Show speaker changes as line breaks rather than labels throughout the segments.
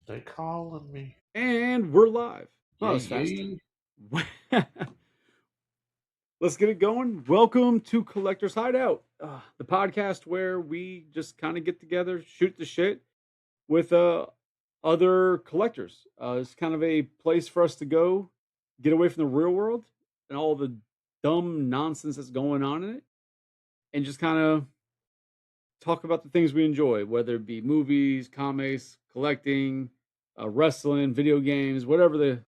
They calling me.
And we're live. Oh, that
Yeah,
was fast.
yeah.
Let's get it going. Welcome to Collector's Hideout, the podcast where we just kind of get together, shoot the shit with other collectors. It's kind of a place for us to go, get away from the real world and all the dumb nonsense that's going on in it, and just kind of talk about the things we enjoy, whether it be movies, comics, collecting, wrestling, video games, whatever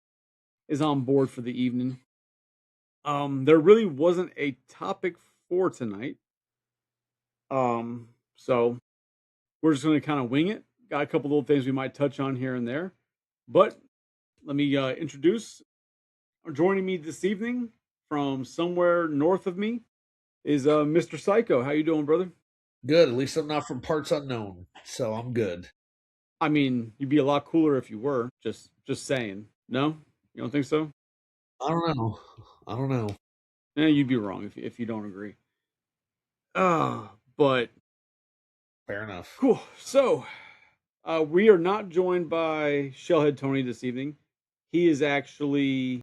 is on board for the evening. There really wasn't a topic for tonight. So we're just going to kind of wing it. Got a couple little things we might touch on here and there, but let me introduce. Joining me this evening from somewhere north of me is Mr. Psycho. How you doing, brother?
Good. At least I'm not from parts unknown, so I'm good.
I mean, you'd be a lot cooler if you were. Just saying. No, you don't think so?
I don't know. I don't know.
You'd be wrong if you don't agree. But
Fair enough.
cool. So, we are not joined by Shellhead Tony this evening. He is actually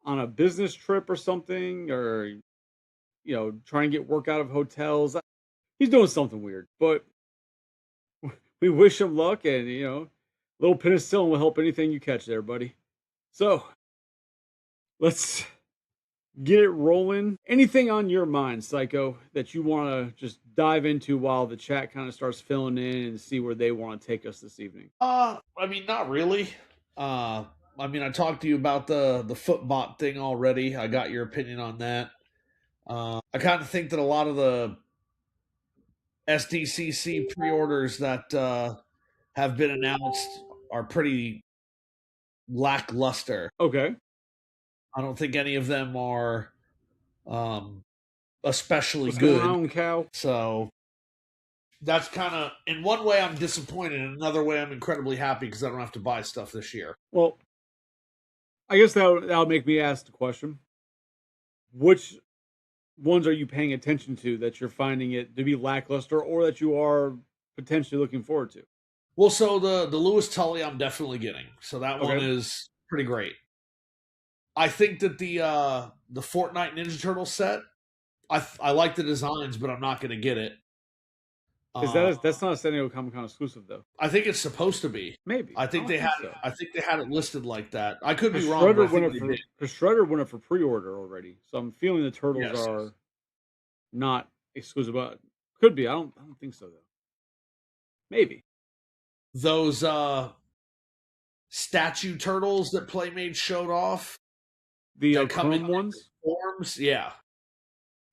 on a business trip or something, or trying to get work out of hotels. He's doing something weird, but we wish him luck, and a little penicillin will help anything you catch there, buddy. So, let's get it rolling. Anything on your mind, Psycho, that you want to just dive into while the chat kind of starts filling in and see where they want to take us this evening?
I mean, not really. I talked to you about the footbot thing already. I got your opinion on that. I kind of think that a lot of the SDCC pre-orders that have been announced are pretty lackluster.
Okay.
I don't think any of them are um, especially
What's going
good.
on, Cal?
So that's kind of, in one way, I'm disappointed. In another way, I'm incredibly happy because I don't have to buy stuff this year.
Well, I guess that'll make me ask the question: which ones are you paying attention to that you're finding it to be lackluster, or that you are potentially looking forward to?
Well, so the Lewis Tully, I'm definitely getting. So that one
Okay.
is pretty great. I think that the Fortnite Ninja Turtle set, I like the designs, but I'm not going to get it.
That's not a San Diego Comic Con exclusive though?
I think it's supposed to be.
Maybe
I
I
think
don't
they
think
had
so.
I think they had it listed like that. I could be
Because
wrong, but I
Shredder went
think
up
they
for
did.
because Shredder went up for pre-order already, so I'm feeling the turtles
Yes.
are not exclusive. But could be. I don't think so though. Maybe
Those statue turtles that Playmate showed off
the
that come in
Chrome ones.
forms, yeah.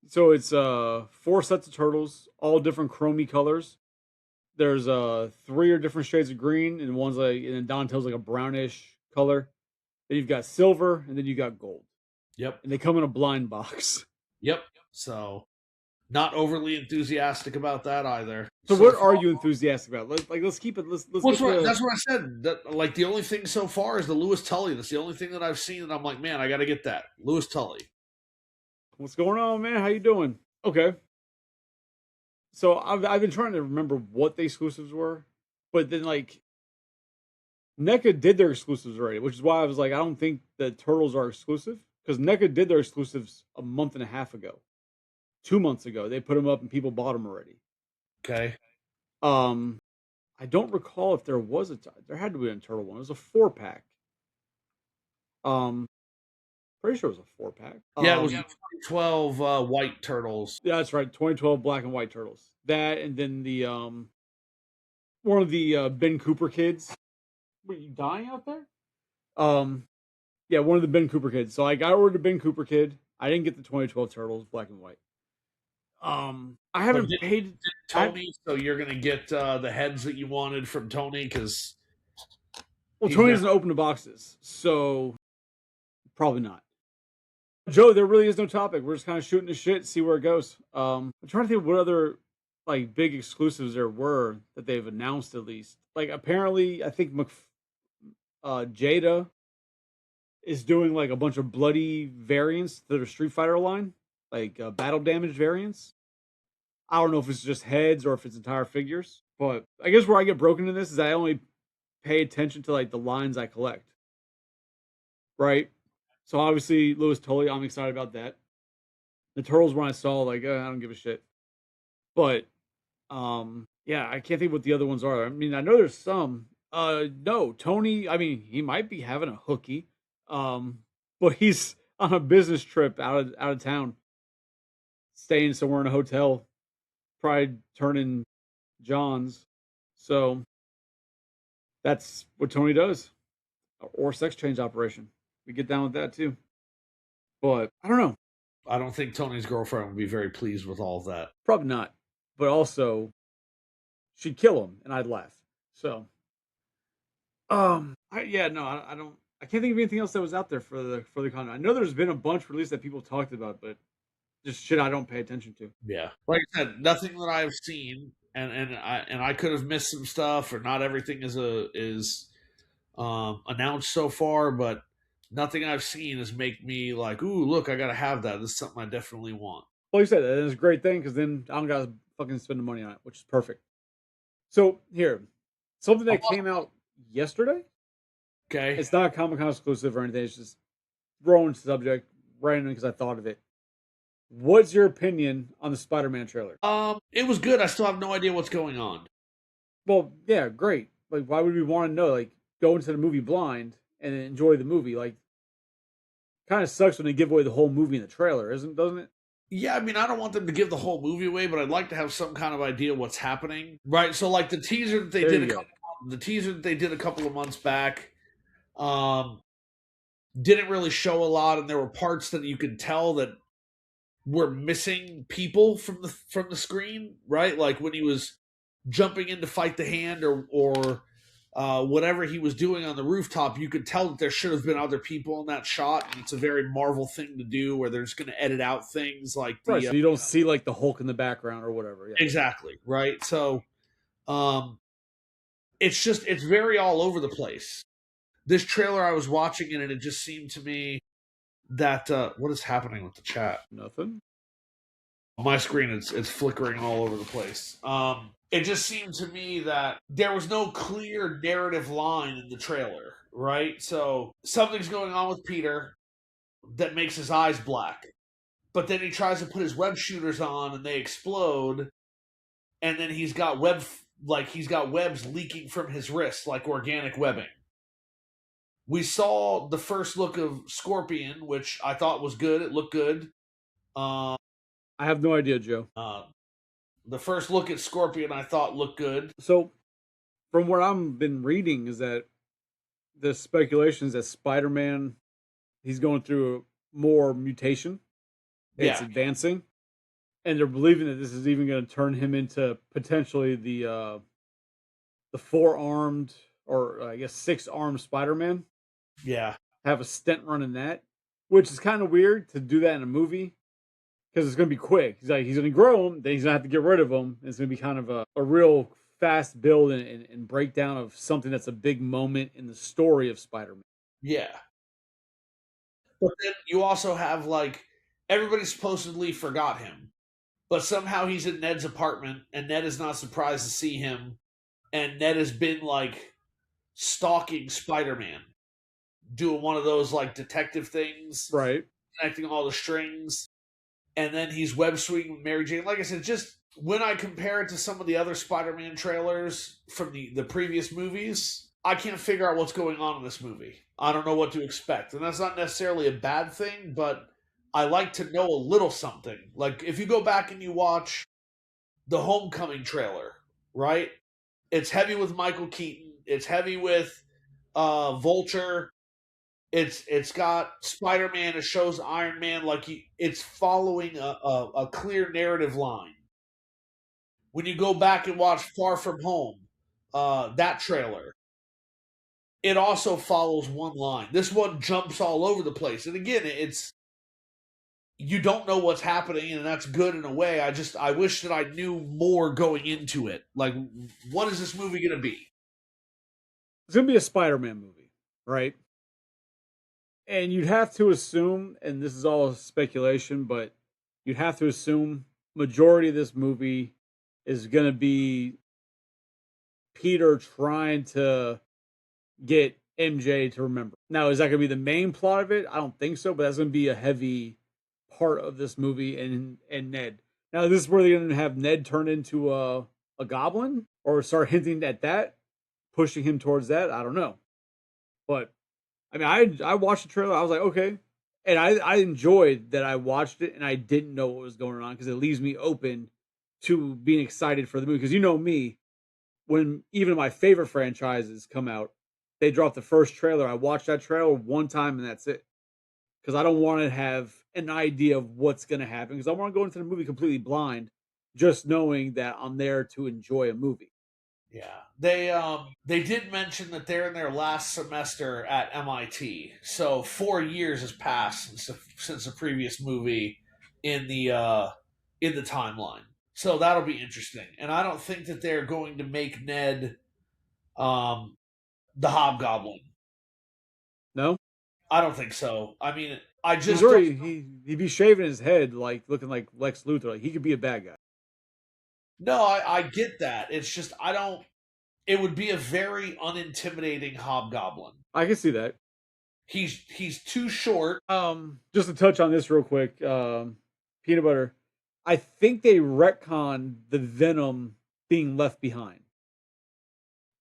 So it's 4 sets of turtles, all different chromey colors. There's 3 or different shades of green, and one's like, and then Donatel's like a brownish color. Then you've got silver, and then you got gold,
Yep.
and they come in a blind box.
Yep. So not overly enthusiastic about that either.
So
So
what are
far,
you enthusiastic about? Let's keep it. Let's
well,
get the.
that's what I said. That, like, the only thing so far is the Lewis Tully. That's the only thing that I've seen that I'm like, man, I got to get that Lewis Tully.
What's going on, man? How you doing? Okay. So I've been trying to remember what the exclusives were, but then like NECA did their exclusives already, which is why I was like, I don't think the Turtles are exclusive because NECA did their exclusives a month and a half ago, 2 months ago. They put them up and people bought them already.
Okay.
Um, I don't recall if there was there had to be a turtle one. It was a 4-pack. Um, pretty sure it was a 4-pack.
Yeah, it was the 2012 White Turtles.
Yeah, that's right. 2012 black and white turtles. That and then the one of the Ben Cooper kids. Were you dying out there? Um, yeah, one of the Ben Cooper kids. So I got ordered a Ben Cooper kid. I didn't get the 2012 turtles, black and white. I
But
haven't paid
Tony, so you're going to get the heads that you wanted from Tony because
well, Tony doesn't open the boxes, so probably not. Joe, there really is no topic. We're just kind of shooting the shit, see where it goes. I'm trying to think of what other like big exclusives there were that they've announced at least. Like apparently, I think Jada is doing like a bunch of bloody variants to their Street Fighter line, like battle damage variants. I don't know if it's just heads or if it's entire figures, but I guess where I get broken in this is I only pay attention to like the lines I collect, right? So obviously Lewis Tully, I'm excited about that. The Turtles when I saw like I don't give a shit, but yeah, I can't think what the other ones are. I mean, I know there's some. No, Tony. I mean, he might be having a hooky, but he's on a business trip out of town, staying somewhere in a hotel, probably turning Johns. So that's what Tony does, or sex change operation. We get down with that too. But I don't know.
I don't think Tony's girlfriend would be very pleased with all of that.
Probably not. But also, she'd kill him, and I'd laugh. So, yeah, no, I don't. I can't think of anything else that was out there for the content. I know there's been a bunch released that people talked about, but just shit I don't pay attention to.
Yeah, like I said, nothing that I've seen, and I could have missed some stuff, or not everything is announced so far, but nothing I've seen has make me like, ooh, look, I gotta have that. This is something I definitely want.
Well, you said that is a great thing because then I don't gotta fucking spend the money on it, which is perfect. So here, something that came out yesterday.
Okay,
It's not a Comic-Con exclusive or anything. It's just throwing subject randomly because I thought of it. What's your opinion on the Spider-Man trailer?
it was good. I still have no idea what's going on.
Well, yeah, great. Like, why would we want to know? Like, go into the movie blind and enjoy the movie. Like, kind of sucks when they give away the whole movie in the trailer, doesn't it?
Yeah, I mean, I don't want them to give the whole movie away, but I'd like to have some kind of idea what's happening, right? So, like the teaser that they
There
did
you go.
the teaser that they did a couple of months back, didn't really show a lot, and there were parts that you could tell that were missing people from the screen, right? Like when he was jumping in to fight the hand, or whatever he was doing on the rooftop, you could tell that there should have been other people in that shot, and it's a very Marvel thing to do, where they're just going to edit out things like the
Right, so you don't see like the Hulk in the background or whatever. Yeah.
exactly right. So, it's very all over the place. This trailer I was watching it, and it just seemed to me that what is happening with the chat?
Nothing.
My screen it's flickering all over the place. It just seemed to me that there was no clear narrative line in the trailer, right? So something's going on with Peter that makes his eyes black, but then he tries to put his web shooters on and they explode, and then he's got webs leaking from his wrist like organic webbing. We saw the first look of Scorpion, which I thought was good. It looked good. Uh,
I have no idea, Joe.
the first look at Scorpion I thought looked good.
So, from what I've been reading, is that the speculations that Spider-Man he's going through more mutation. It's
Yeah,
advancing, and they're believing that this is even going to turn him into potentially the four-armed or I guess six-armed Spider-Man.
yeah,
Have a stunt run in that, which is kind of weird to do that in a movie because it's going to be quick. He's going to grow them, then he's going to have to get rid of them. It's going to be kind of a real fast build and breakdown of something that's a big moment in the story of Spider-Man.
yeah. But then you also have like everybody supposedly forgot him, but somehow he's in Ned's apartment, and Ned is not surprised to see him, and Ned has been like stalking Spider-Man, doing one of those like detective things,
Right.
connecting all the strings, and then he's web swinging with Mary Jane. Like I said, just when I compare it to some of the other Spider-Man trailers from the previous movies, I can't figure out what's going on in this movie. I don't know what to expect, and that's not necessarily a bad thing, but I like to know a little something. Like if you go back and you watch the Homecoming trailer, right? It's heavy with Michael Keaton. It's heavy with Vulture. It's got Spider-Man. It shows Iron Man. It's following a clear narrative line. When you go back and watch Far From Home, that trailer, it also follows one line. This one jumps all over the place, and again, it's you don't know what's happening, and that's good in a way. I wish that I knew more going into it. Like, what is this movie going to be?
It's going to be a Spider-Man movie, right? And you'd have to assume, and this is all speculation, but you'd have to assume majority of this movie is going to be Peter trying to get MJ to remember. Now, is that going to be the main plot of it? I don't think so, but that's going to be a heavy part of this movie and Ned. Now, this is where they're going to have Ned turn into a goblin or start hinting at that, pushing him towards that. I don't know. But I mean, I watched the trailer. I was like, okay. And I enjoyed that I watched it and I didn't know what was going on because it leaves me open to being excited for the movie. Because you know me, when even my favorite franchises come out, they drop the first trailer. I watch that trailer one time and that's it. Because I don't want to have an idea of what's going to happen. Because I want to go into the movie completely blind, just knowing that I'm there to enjoy a movie.
Yeah, they did mention that they're in their last semester at MIT, so 4 years has passed since the previous movie in the timeline. So that'll be interesting, and I don't think that they're going to make Ned um, the Hobgoblin.
No,
I don't think so. I mean, I
he's
just don't.
already he'd be shaving his head like looking like Lex Luthor. Like he could be a bad guy.
No, I get that. It's just I don't. It would be a very unintimidating Hobgoblin.
I can see that.
He's too short.
Just to touch on this real quick, peanut butter. I think they retconned the Venom being left behind.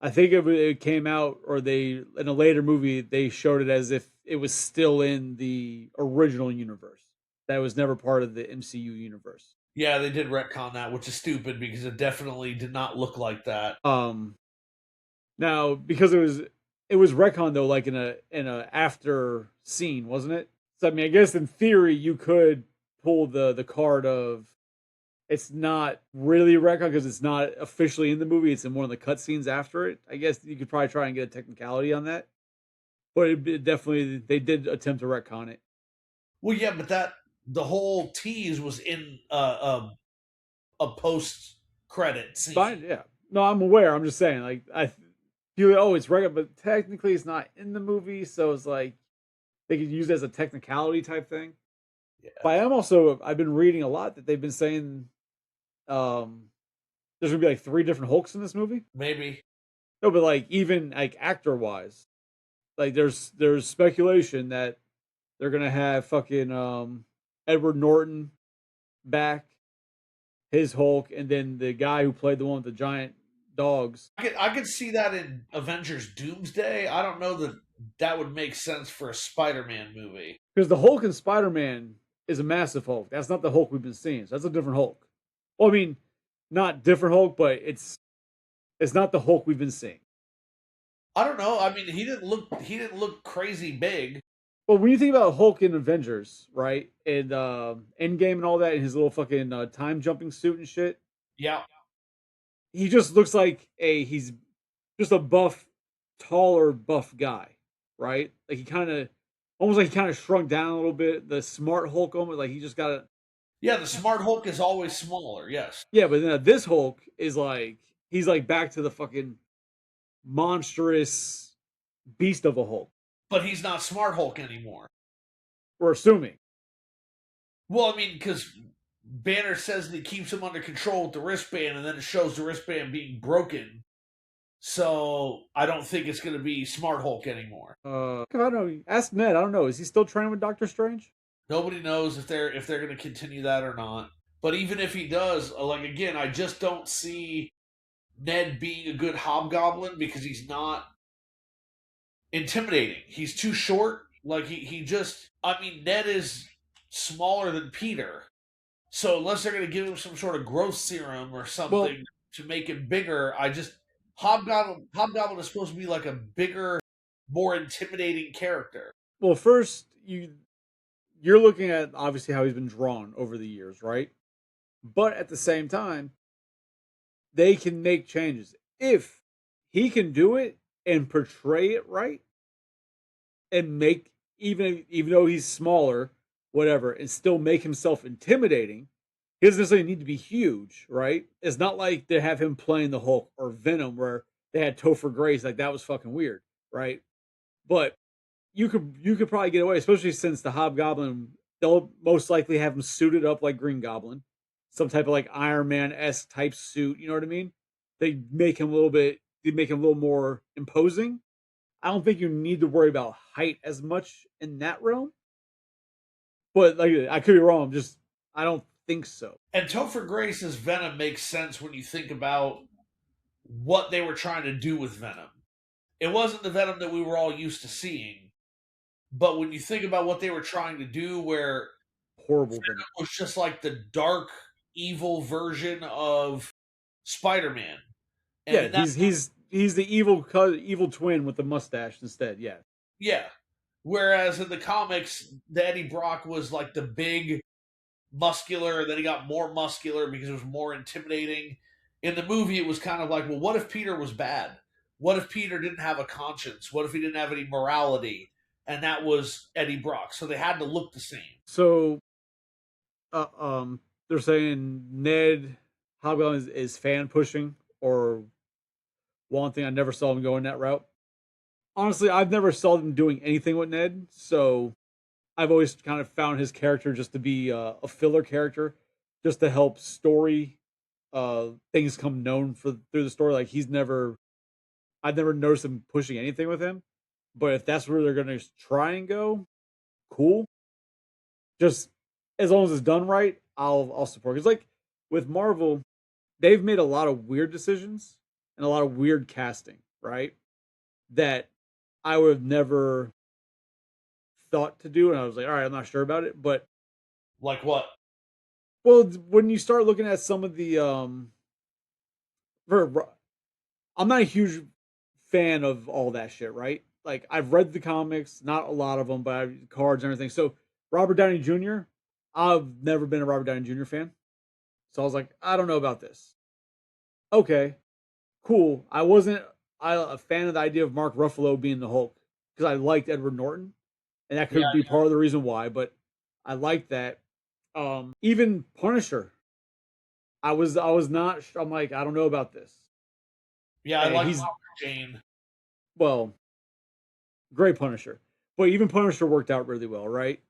I think it came out, or they in a later movie they showed it as if it was still in the original universe. That was never part of the MCU universe.
Yeah, they did retcon that, which is stupid because it definitely did not look like that.
Now because it was retcon though, like in a after scene, wasn't it? So I mean, I guess in theory you could pull the card of it's not really retcon because it's not officially in the movie. It's in one of the cutscenes after it. I guess you could probably try and get a technicality on that, but it definitely they did attempt to retcon it.
Well, yeah, but the whole tease was in a post credit scene.
Fine, yeah. No, I'm aware. I'm just saying, like I feel oh it's retcon, but technically it's not in the movie, so it's like they could use it as a technicality type thing.
Yeah.
But I've been reading a lot that they've been saying there's gonna be like 3 different Hulks in this movie.
Maybe.
No, but like even like actor wise, like there's speculation that they're gonna have fucking Edward Norton back, his Hulk, and then the guy who played the one with the giant dogs.
I could see that in Avengers Doomsday. I don't know that that would make sense for a Spider-Man movie.
Because the Hulk in Spider-Man is a massive Hulk. That's not the Hulk we've been seeing. So that's a different Hulk. Well, I mean, not different Hulk, but it's not the Hulk we've been seeing.
I don't know. I mean, he didn't look crazy big.
Well, when you think about Hulk in Avengers, right, and Endgame and all that, and his little fucking time jumping suit and shit,
Yeah.
he just looks like he's just a buff, taller, buff guy, right? Like he kind of almost like he kind of shrunk down a little bit. The smart Hulk almost like he just got a
Yeah, the smart Hulk is always smaller, yes.
yeah, but then this Hulk is like he's like back to the fucking monstrous beast of a Hulk.
But he's not smart Hulk anymore.
We're assuming.
Well, I mean, because Banner says that he keeps him under control with the wristband, and then it shows the wristband being broken. So I don't think it's going to be Smart Hulk anymore.
I don't know. Ask Ned. I don't know. Is he still training with Doctor Strange?
Nobody knows if they're going to continue that or not. But even if he does, like again, I just don't see Ned being a good Hobgoblin because he's not intimidating. He's too short. Like he just I mean Ned is smaller than Peter. So unless they're going to give him some sort of growth serum or something to make him bigger, I just Hobgoblin is supposed to be like a bigger, more intimidating character.
Well, first you're looking at obviously how he's been drawn over the years, right? But at the same time, they can make changes. If he can do it and portray it right and make even though he's smaller, whatever, and still make himself intimidating, he doesn't necessarily need to be huge, right? It's not like they have him playing the Hulk or Venom where they had Topher Grace, like that was fucking weird, right? But you could probably get away, especially since the Hobgoblin, they'll most likely have him suited up like Green Goblin, some type of like Iron Man-esque type suit. You know what I mean? They make him a little more imposing. I don't think you need to worry about height as much in that realm. But like, I could be wrong. Just I don't think so.
And Topher Grace's Venom makes sense when you think about what they were trying to do with Venom. It wasn't the Venom that we were all used to seeing, but when you think about what they were trying to do, where
Horrible Venom.
it was just like the dark, evil version of Spider-Man, and
Yeah,
in that,
he's the evil twin with the mustache instead. Yeah,
yeah. Whereas in the comics, the Eddie Brock was like the big, muscular, and then he got more muscular because it was more intimidating. In the movie, it was kind of like, well, what if Peter was bad? What if Peter didn't have a conscience? What if he didn't have any morality? And that was Eddie Brock. So they had to look the same.
so uh, um, they're saying Ned Hobgoblin is fan pushing or wanting. I never saw him going that route. Honestly, I've never saw them doing anything with Ned, so I've always kind of found his character just to be a filler character, just to help story things come known for through the story. Like I've never noticed him pushing anything with him. But if that's where they're gonna try and go, cool. Just as long as it's done right, I'll support. Because like with Marvel, they've made a lot of weird decisions and a lot of weird casting, right? That I would have never thought to do, and I was like, all right, I'm not sure about it. But
Like what?
well, when you start looking at some of the I'm not a huge fan of all that shit, right? Like I've read the comics, not a lot of them, but I've cards and everything. So Robert Downey Jr., I've never been a Robert Downey Jr. fan. So I was like, I don't know about this. Okay, cool. I wasn't a fan of the idea of Mark Ruffalo being the Hulk because I liked Edward Norton, and that
Yeah,
could be part of the reason why. But I liked that. Even Punisher, I was not. I'm like, I don't know about this.
yeah. I
And
like
he's
Dr. Jane.
well, great Punisher, but even Punisher worked out really well, right?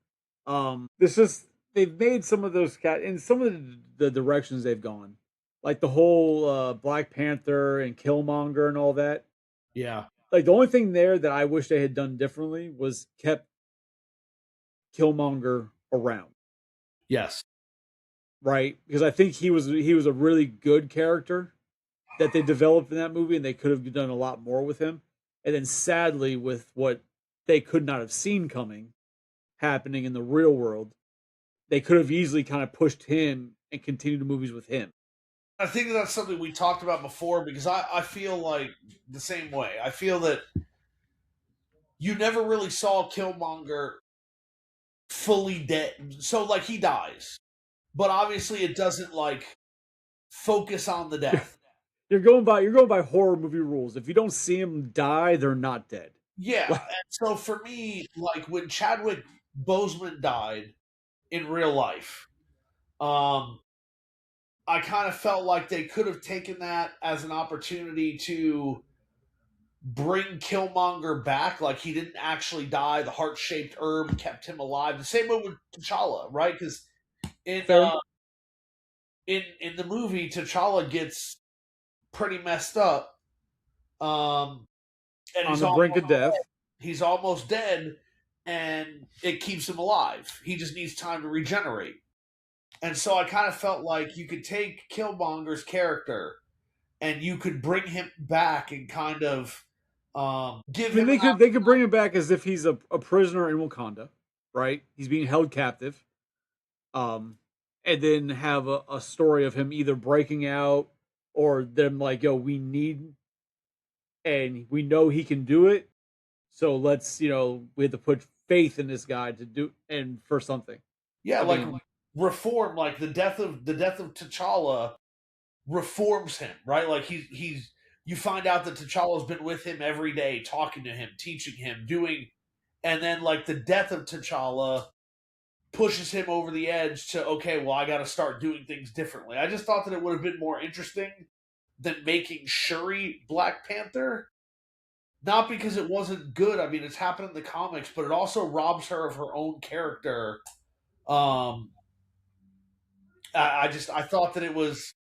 This is they've made some of those cat in some of the directions they've gone, like the whole Black Panther and Killmonger and all that.
Yeah.
Like the only thing there that I wish they had done differently was kept Killmonger around,
Yes.
right? Because I think he was a really good character that they developed in that movie, and they could have done a lot more with him. And then sadly, with what they could not have seen coming happening in the real world, they could have easily kind of pushed him and continued the movies with him.
I think that's something we talked about before because I feel like the same way. I feel that you never really saw Killmonger fully dead. So, like, he dies. But obviously, it doesn't, like, focus on the death.
You're going by horror movie rules. If you don't see them die, they're not dead.
Yeah,
Like,
and so for me, like when Chadwick Boseman died in real life, um, I kind of felt like they could have taken that as an opportunity to bring Killmonger back. Like he didn't actually die; the heart-shaped herb kept him alive. The same way with T'Challa, right? Because in
fair
in the movie, T'Challa gets pretty messed up, um, and
on the brink of death.
he's almost dead, and it keeps him alive. He just needs time to regenerate. And so I kind of felt like you could take Killmonger's character and you could bring him back and kind of give
I mean,
him.
they could bring him back as if he's a prisoner in Wakanda, right? He's being held captive, um, and then have a story of him either breaking out or them like, yo, we need and we know he can do it, so let's we have to put faith in this guy to do and for something.
Yeah,
I
like
mean,
reform. Like the death of T'Challa reforms him, right? Like he's you find out that T'Challa's been with him every day, talking to him, teaching him, doing, and then like the death of T'Challa pushes him over the edge to okay, well, I got to start doing things differently. I just thought that it would have been more interesting than making Shuri Black Panther. Not because it wasn't good. I mean, it's happened in the comics, but it also robs her of her own character. Um, I thought that it was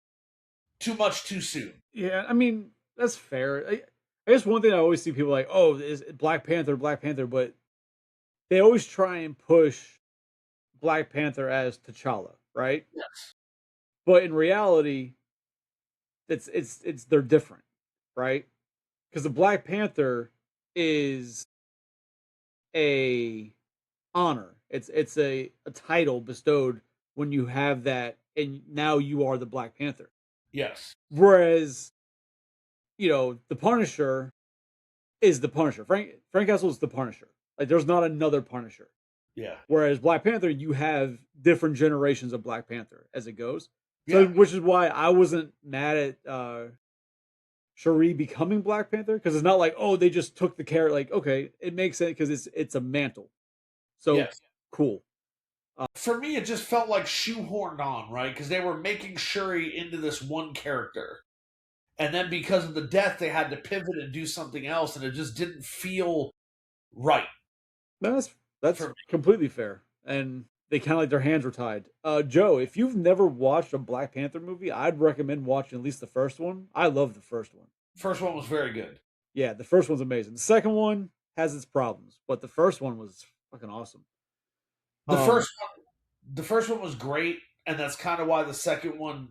too much too soon.
yeah, I mean that's fair. I guess one thing I always see people like, oh, is Black Panther, Black Panther, but they always try and push Black Panther as T'Challa, right?
Yes.
But in reality, it's they're different, right? Because the Black Panther is a honor. It's a title bestowed when you have that, and now you are the Black Panther.
Yes.
Whereas, the Punisher is the Punisher. Frank Castle is the Punisher. Like, there's not another Punisher.
Yeah.
Whereas Black Panther, you have different generations of Black Panther as it goes. So,
Yeah.
which is why I wasn't mad at Shuri becoming Black Panther, because it's not like, oh, they just took the character. Like, okay, it makes sense because it's a mantle. So
Yes.
cool.
For me, it just felt like shoehorned on, right? Because they were making Shuri into this one character. And then because of the death, they had to pivot and do something else, and it just didn't feel right.
That's completely fair. And they kind of like their hands were tied. Joe, if you've never watched a Black Panther movie, I'd recommend watching at least the first one. I love the first one.
First one was very good.
Yeah, the first one's amazing. The second one has its problems, but the first one was fucking awesome.
The first one was great, and that's kind of why the second one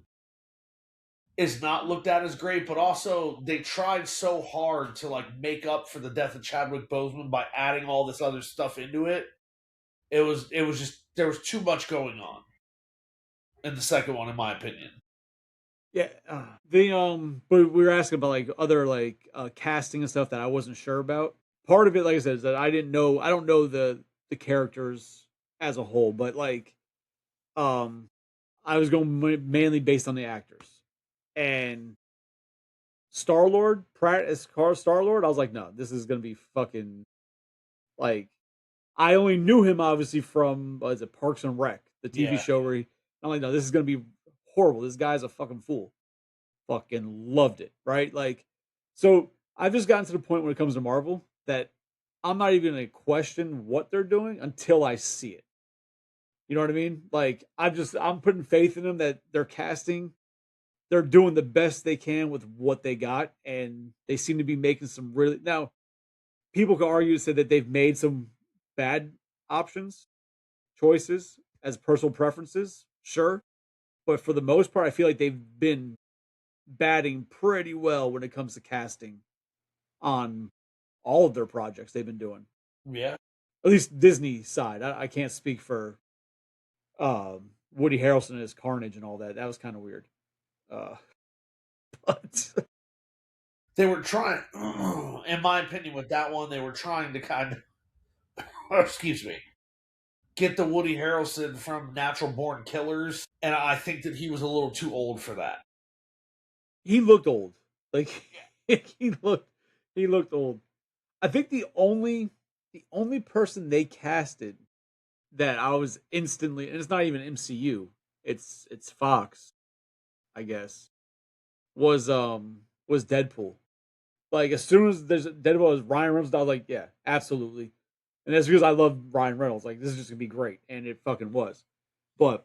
is not looked at as great, but also they tried so hard to like make up for the death of Chadwick Boseman by adding all this other stuff into it. It was just there was too much going on in the second one, in my opinion.
Yeah, but we were asking about like other like casting and stuff that I wasn't sure about. Part of it, like I said, is that I don't know the characters as a whole, but like, I was going mainly based on the actors. And Star-Lord, Pratt as Star-Lord, I was like, no, this is gonna be fucking like, I only knew him obviously from is it Parks and Rec, the TV show where I'm like, no, this is gonna be horrible. This guy's a fucking fool. Fucking loved it, right? Like, so I've just gotten to the point when it comes to Marvel that I'm not even gonna question what they're doing until I see it. You know what I mean? Like, I'm putting faith in them that they're doing the best they can with what they got, and they seem to be making some really now. People can argue to say that they've made some bad choices as personal preferences, sure, but for the most part, I feel like they've been batting pretty well when it comes to casting on all of their projects they've been doing.
Yeah.
At least Disney side. I can't speak for Woody Harrelson as Carnage and all that. That was kind of weird. But
they were trying, in my opinion, with that one, they were trying to kind of, excuse me, get the Woody Harrelson from Natural Born Killers, and I think that he was a little too old for that.
He looked old. Like, he looked old. I think the only person they casted that I was instantly, and it's not even MCU, it's Fox, I guess, was Deadpool. Like, as soon as there's Deadpool as Ryan Reynolds, I was like, yeah, absolutely. And that's because I love Ryan Reynolds. Like, this is just gonna be great, and it fucking was. But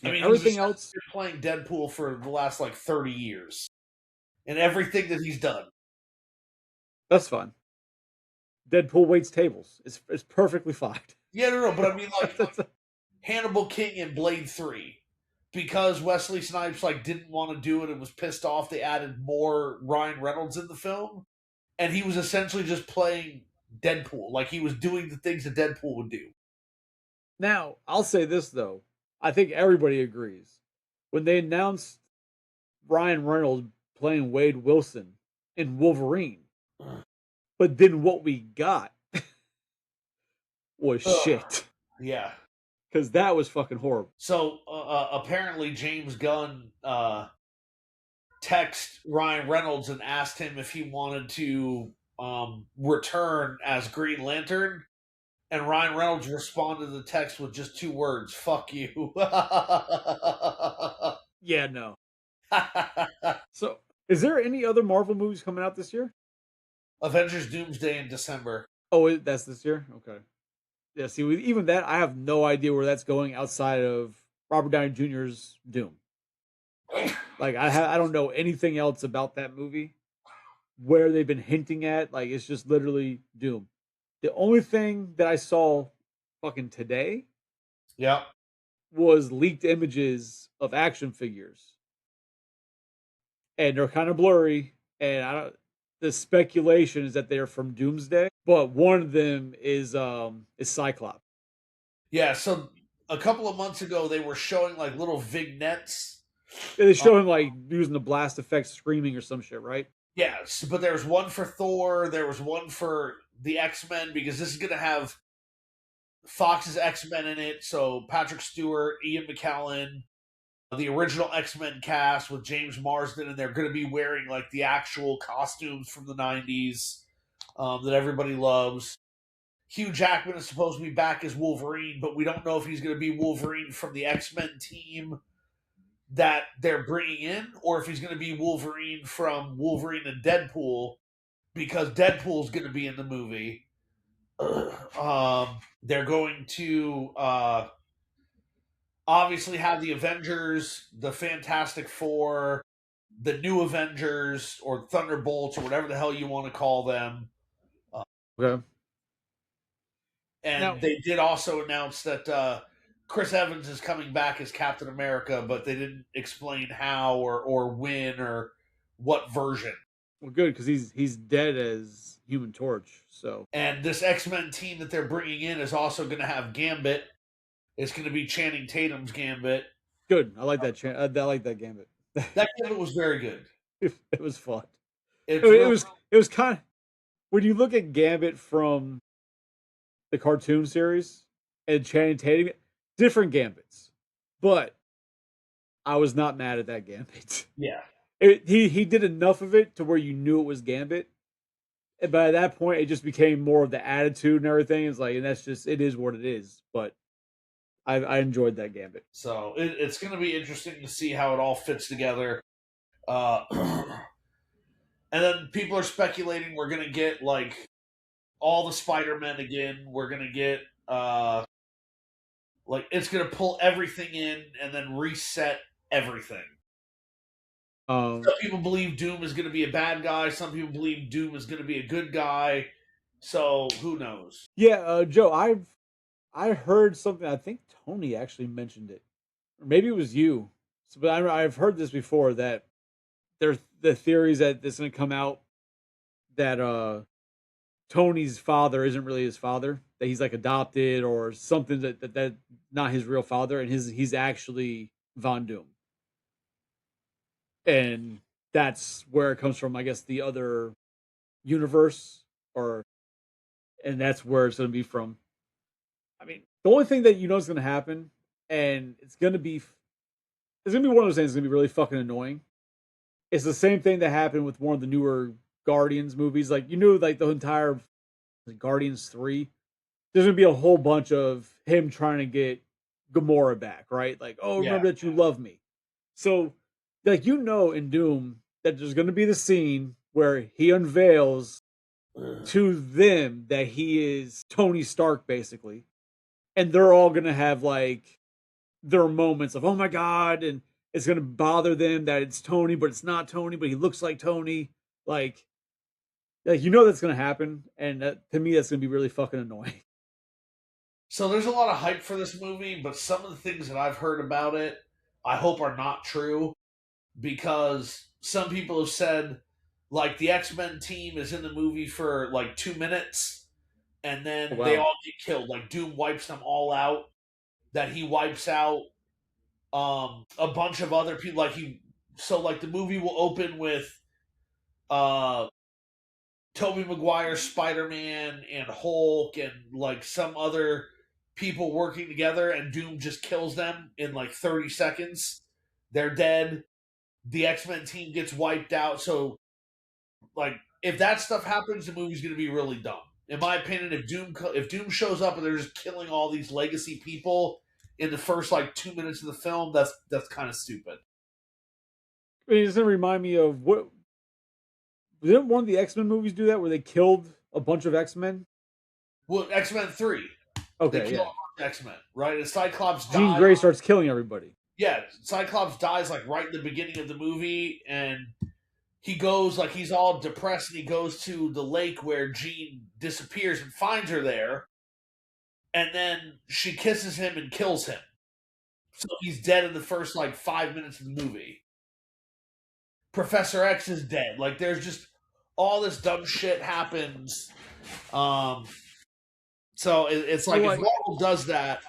I mean,
everything else,
been playing Deadpool for the last like 30 years, and everything that he's done.
That's fine. Deadpool waits tables. It's perfectly fine.
Yeah, no, but I mean, like Hannibal King in Blade 3. Because Wesley Snipes like didn't want to do it and was pissed off, they added more Ryan Reynolds in the film, and he was essentially just playing Deadpool. Like, he was doing the things that Deadpool would do.
Now, I'll say this though. I think everybody agrees. When they announced Ryan Reynolds playing Wade Wilson in Wolverine, but then what we got was shit.
Yeah.
Because that was fucking horrible.
So apparently James Gunn texted Ryan Reynolds and asked him if he wanted to return as Green Lantern, and Ryan Reynolds responded to the text with just 2 words: "Fuck you."
Yeah, no. So, is there any other Marvel movies coming out this year?
Avengers Doomsday in December.
Oh, that's this year? Okay. Yeah, see, even that, I have no idea where that's going outside of Robert Downey Jr.'s Doom. Like, I don't know anything else about that movie. where they've been hinting at. Like it's just literally Doom. The only thing that I saw fucking today
Yep.
was leaked images of action figures, and they're kind of blurry. And I don't. The speculation is that they're from Doomsday, but one of them is Cyclops.
Yeah, so a couple of months ago they were showing like little vignettes.
They show him like using the blast effect, screaming or some shit, right?
Yes, but there was one for Thor, there was one for the X-Men, because this is going to have Fox's X-Men in it, so Patrick Stewart, Ian McKellen, the original X-Men cast with James Marsden, and they're going to be wearing like the actual costumes from the 90s that everybody loves. Hugh Jackman is supposed to be back as Wolverine, but we don't know if he's going to be Wolverine from the X-Men team that they're bringing in, or if he's going to be Wolverine from Wolverine and Deadpool, because Deadpool's going to be in the movie. They're going to obviously have the Avengers, the Fantastic Four, the new Avengers, or Thunderbolts, or whatever the hell you want to call them.
Okay.
And
Now,
they did also announce that Chris Evans is coming back as Captain America, but they didn't explain how or when or what version.
well, good because he's dead as Human Torch. So,
And this X-Men team that they're bringing in is also going to have Gambit. It's going to be Channing Tatum's Gambit.
good. I like that. I like that Gambit.
That Gambit was very good.
It was fun.
It
Was kind of when you look at Gambit from the cartoon series and Channing Tatum, different Gambits, but I was not mad at that Gambit.
Yeah.
He did enough of it to where you knew it was Gambit. But at that point, it just became more of the attitude and everything. It's like, and that's just, it is what it is. But I enjoyed that Gambit.
So it's going to be interesting to see how it all fits together. And then people are speculating we're going to get like all the Spider-Men again. We're going to get like it's going to pull everything in and then reset everything. Some people believe Doom is going to be a bad guy. Some people believe Doom is going to be a good guy. So who knows?
Yeah, Joe, I heard something. I think Tony actually mentioned it, or maybe it was you. So, but I've heard this before that there's the theories that it's going to come out that Tony's father isn't really his father, that he's like adopted or something that not his real father, and he's actually Von Doom. And that's where it comes from, I guess, the other universe, and that's where it's going to be from. I mean, the only thing that you know is going to happen, and it's going to be one of those things that's going to be really fucking annoying. It's the same thing that happened with one of the newer Guardians movies. Like, you knew, like, the entire Guardians 3, there's going to be a whole bunch of him trying to get Gamora back, right? Like, oh, remember that you love me. So, like, you know, in Doom that there's going to be the scene where he unveils to them that he is Tony Stark, basically. And they're all going to have, like, their moments of, oh my God, and it's going to bother them that it's Tony, but it's not Tony, but he looks like Tony. Like you know that's going to happen. And to me, that's going to be really fucking annoying.
So there's a lot of hype for this movie, but some of the things that I've heard about it, I hope are not true, because some people have said, like, the X-Men team is in the movie for like 2 minutes, and then they all get killed. Like, Doom wipes them all out. That he wipes out a bunch of other people. Like the movie will open with Tobey Maguire's Spider-Man and Hulk and like some other people working together, and Doom just kills them in like 30 seconds. They're dead. The X-Men team gets wiped out. So, like, if that stuff happens, the movie's going to be really dumb. In my opinion, if Doom shows up and they're just killing all these legacy people in the first like 2 minutes of the film, that's kind of stupid.
It doesn't remind me of what. Didn't one of the X-Men movies do that where they killed a bunch of X-Men?
Well, X-Men 3.
Okay,
they kill a bunch of X-Men, right? And Cyclops dies.
Jean Grey starts killing everybody.
Yeah, Cyclops dies like right in the beginning of the movie, and he goes, like, he's all depressed, and he goes to the lake where Jean disappears and finds her there, and then she kisses him and kills him. So he's dead in the first, like, 5 minutes of the movie. Professor X is dead. Like, there's just all this dumb shit happens. So it's like, if Marvel does that,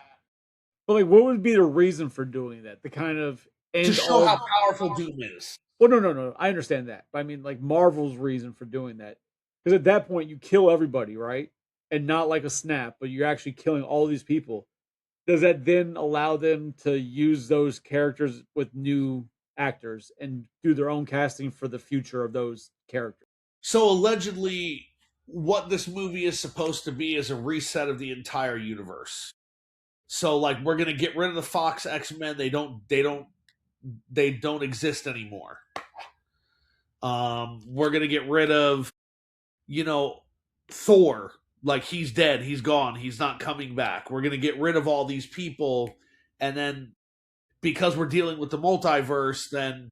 but like, what would be the reason for doing that? The kind of
to show how powerful Doom is.
Well, no. I understand that. But I mean, like, Marvel's reason for doing that. Because at that point, you kill everybody, right? And not like a snap, but you're actually killing all these people. Does that then allow them to use those characters with new actors and do their own casting for the future of those characters?
So allegedly, what this movie is supposed to be is a reset of the entire universe. So, like, we're gonna get rid of the Fox X-Men. They don't exist anymore. We're gonna get rid of, Thor. Like, he's dead, he's gone, he's not coming back. We're gonna get rid of all these people, and then because we're dealing with the multiverse, then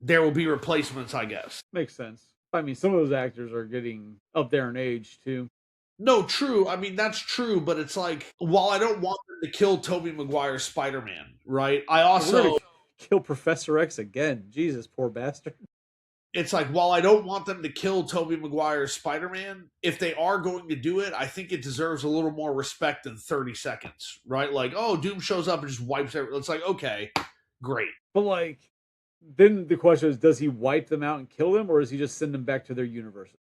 there will be replacements, I guess.
Makes sense. I mean, some of those actors are getting up there in age too.
No, true. I mean, that's true, but it's like, while I don't want them to kill Tobey Maguire's Spider-Man, right? I also
kill Professor X again. Jesus, poor bastard.
It's like, while I don't want them to kill Tobey Maguire's Spider-Man, if they are going to do it, I think it deserves a little more respect than 30 seconds, right? Like, oh, Doom shows up and just wipes everything. It's like, okay, great.
But like, then the question is, does he wipe them out and kill them, or does he just send them back to their universes?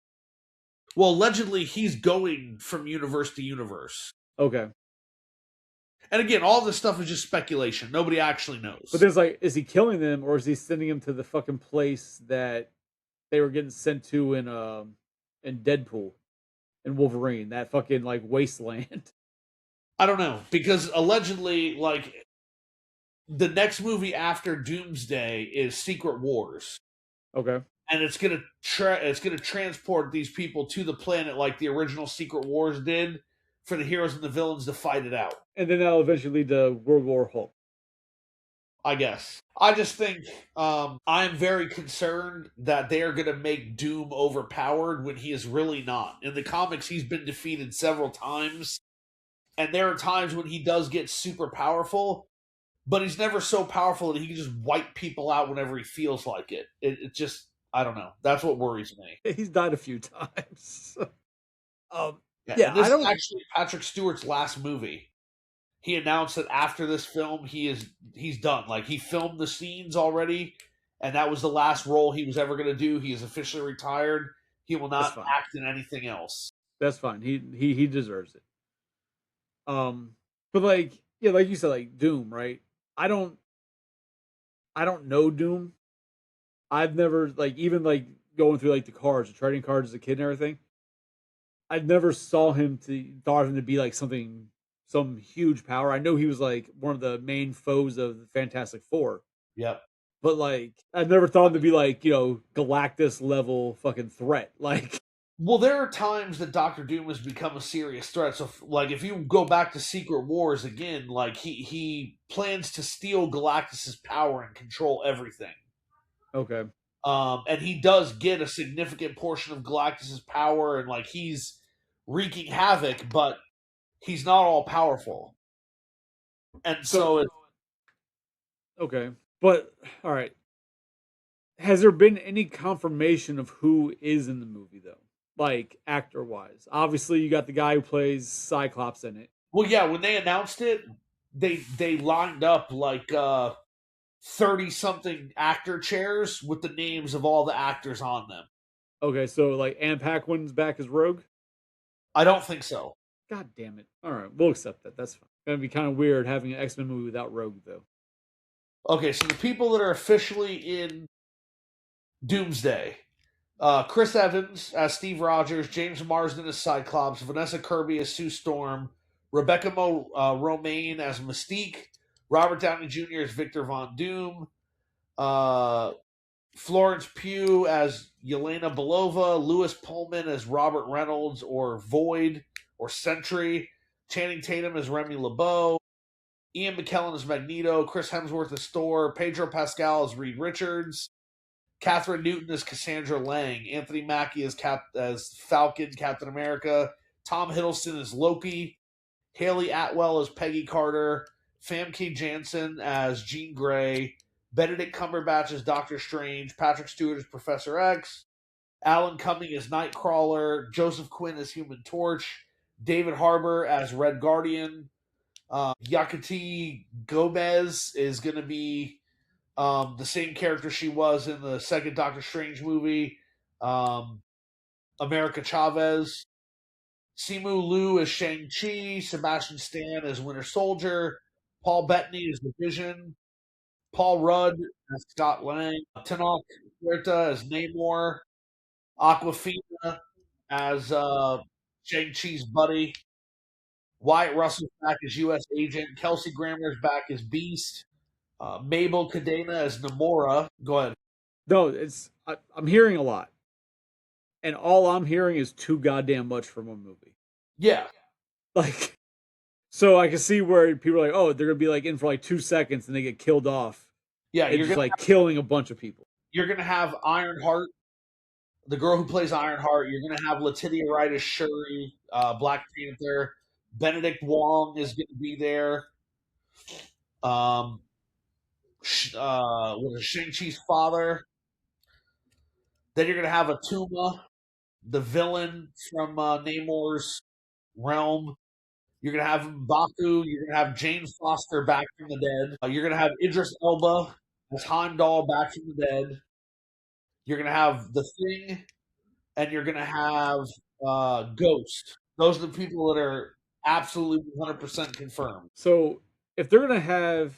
Well, allegedly, he's going from universe to universe.
Okay.
And again, all this stuff is just speculation. Nobody actually knows.
But there's like, is he killing them, or is he sending them to the fucking place that they were getting sent to in Deadpool and Wolverine, that fucking like wasteland?
I don't know, because allegedly, like, the next movie after Doomsday is Secret Wars.
Okay.
And it's gonna transport these people to the planet like the original Secret Wars did, for the heroes and the villains to fight it out.
And then that'll eventually lead to World War Hulk,
I guess. I just think I'm very concerned that they are going to make Doom overpowered when he is really not. In the comics, he's been defeated several times, and there are times when he does get super powerful, but he's never so powerful that he can just wipe people out whenever he feels like it. It just, I don't know. That's what worries me.
He's died a few times.
Yeah, this is actually Patrick Stewart's last movie. He announced that after this film, he's done. Like, he filmed the scenes already, and that was the last role he was ever going to do. He is officially retired. He will not act in anything else.
That's fine. He deserves it. But like, yeah, like you said, like Doom, right? I don't know Doom. I've never, like, even like going through like the cards, the trading cards as a kid and everything. I never thought of him to be like some huge power. I know he was like one of the main foes of the Fantastic Four.
Yep.
But like, I never thought him to be like, Galactus level fucking threat. Like,
well, there are times that Doctor Doom has become a serious threat. So, like, if you go back to Secret Wars again, like, he plans to steal Galactus's power and control everything.
Okay.
And he does get a significant portion of Galactus's power, and like, he's wreaking havoc, but he's not all powerful. And so
okay. But all right. Has there been any confirmation of who is in the movie though? Like, actor wise? Obviously you got the guy who plays Cyclops in it.
Well, yeah, when they announced it, they lined up like 30-something actor chairs with the names of all the actors on them.
Okay, so like Anne Paquin's back as Rogue?
I don't think so.
God damn it. All right, we'll accept that. That's fine. It's going to be kind of weird having an X-Men movie without Rogue, though.
Okay, so the people that are officially in Doomsday: Chris Evans as Steve Rogers, James Marsden as Cyclops, Vanessa Kirby as Sue Storm, Rebecca Romaine as Mystique, Robert Downey Jr. as Victor Von Doom, Florence Pugh as Yelena Belova, Lewis Pullman as Robert Reynolds or Void or Sentry, Channing Tatum as Remy LeBeau, Ian McKellen as Magneto, Chris Hemsworth as Thor, Pedro Pascal as Reed Richards, Catherine Newton as Cassandra Lang. Anthony Mackie as Falcon, Captain America. Tom Hiddleston as Loki. Haley Atwell as Peggy Carter. Famke Janssen as Jean Grey. Benedict Cumberbatch as Doctor Strange. Patrick Stewart as Professor X. Alan Cumming as Nightcrawler. Joseph Quinn as Human Torch. David Harbour as Red Guardian. Yakati Gomez is going to be the same character she was in the second Doctor Strange movie. America Chavez. Simu Liu as Shang-Chi. Sebastian Stan as Winter Soldier. Paul Bettany as the Vision. Paul Rudd as Scott Lang. Tenoch Huerta as Namor. Aquafina as Shang-Chi's buddy. Wyatt Russell's back as U.S. agent. Kelsey Grammer's back as Beast. Mabel Cadena as Namora. Go ahead.
No, I'm hearing a lot, and all I'm hearing is too goddamn much from one movie.
Yeah,
Like, so I can see where people are like, oh, they're gonna be like in for like 2 seconds and they get killed off.
yeah.
And just like killing a bunch of people.
You're gonna have Ironheart, the girl who plays Ironheart. You're gonna have Letitia Wright as Shuri, Black Panther. Benedict Wong is gonna be there. What is Shang-Chi's father? Then you're gonna have Atuma, the villain from Namor's realm. You're gonna have M'Baku. You're gonna have Jane Foster back from the dead. You're gonna have Idris Elba as Heimdall back from the dead. You're gonna have the Thing, and you're gonna have Ghost. Those are the people that are absolutely 100% confirmed.
So if they're gonna have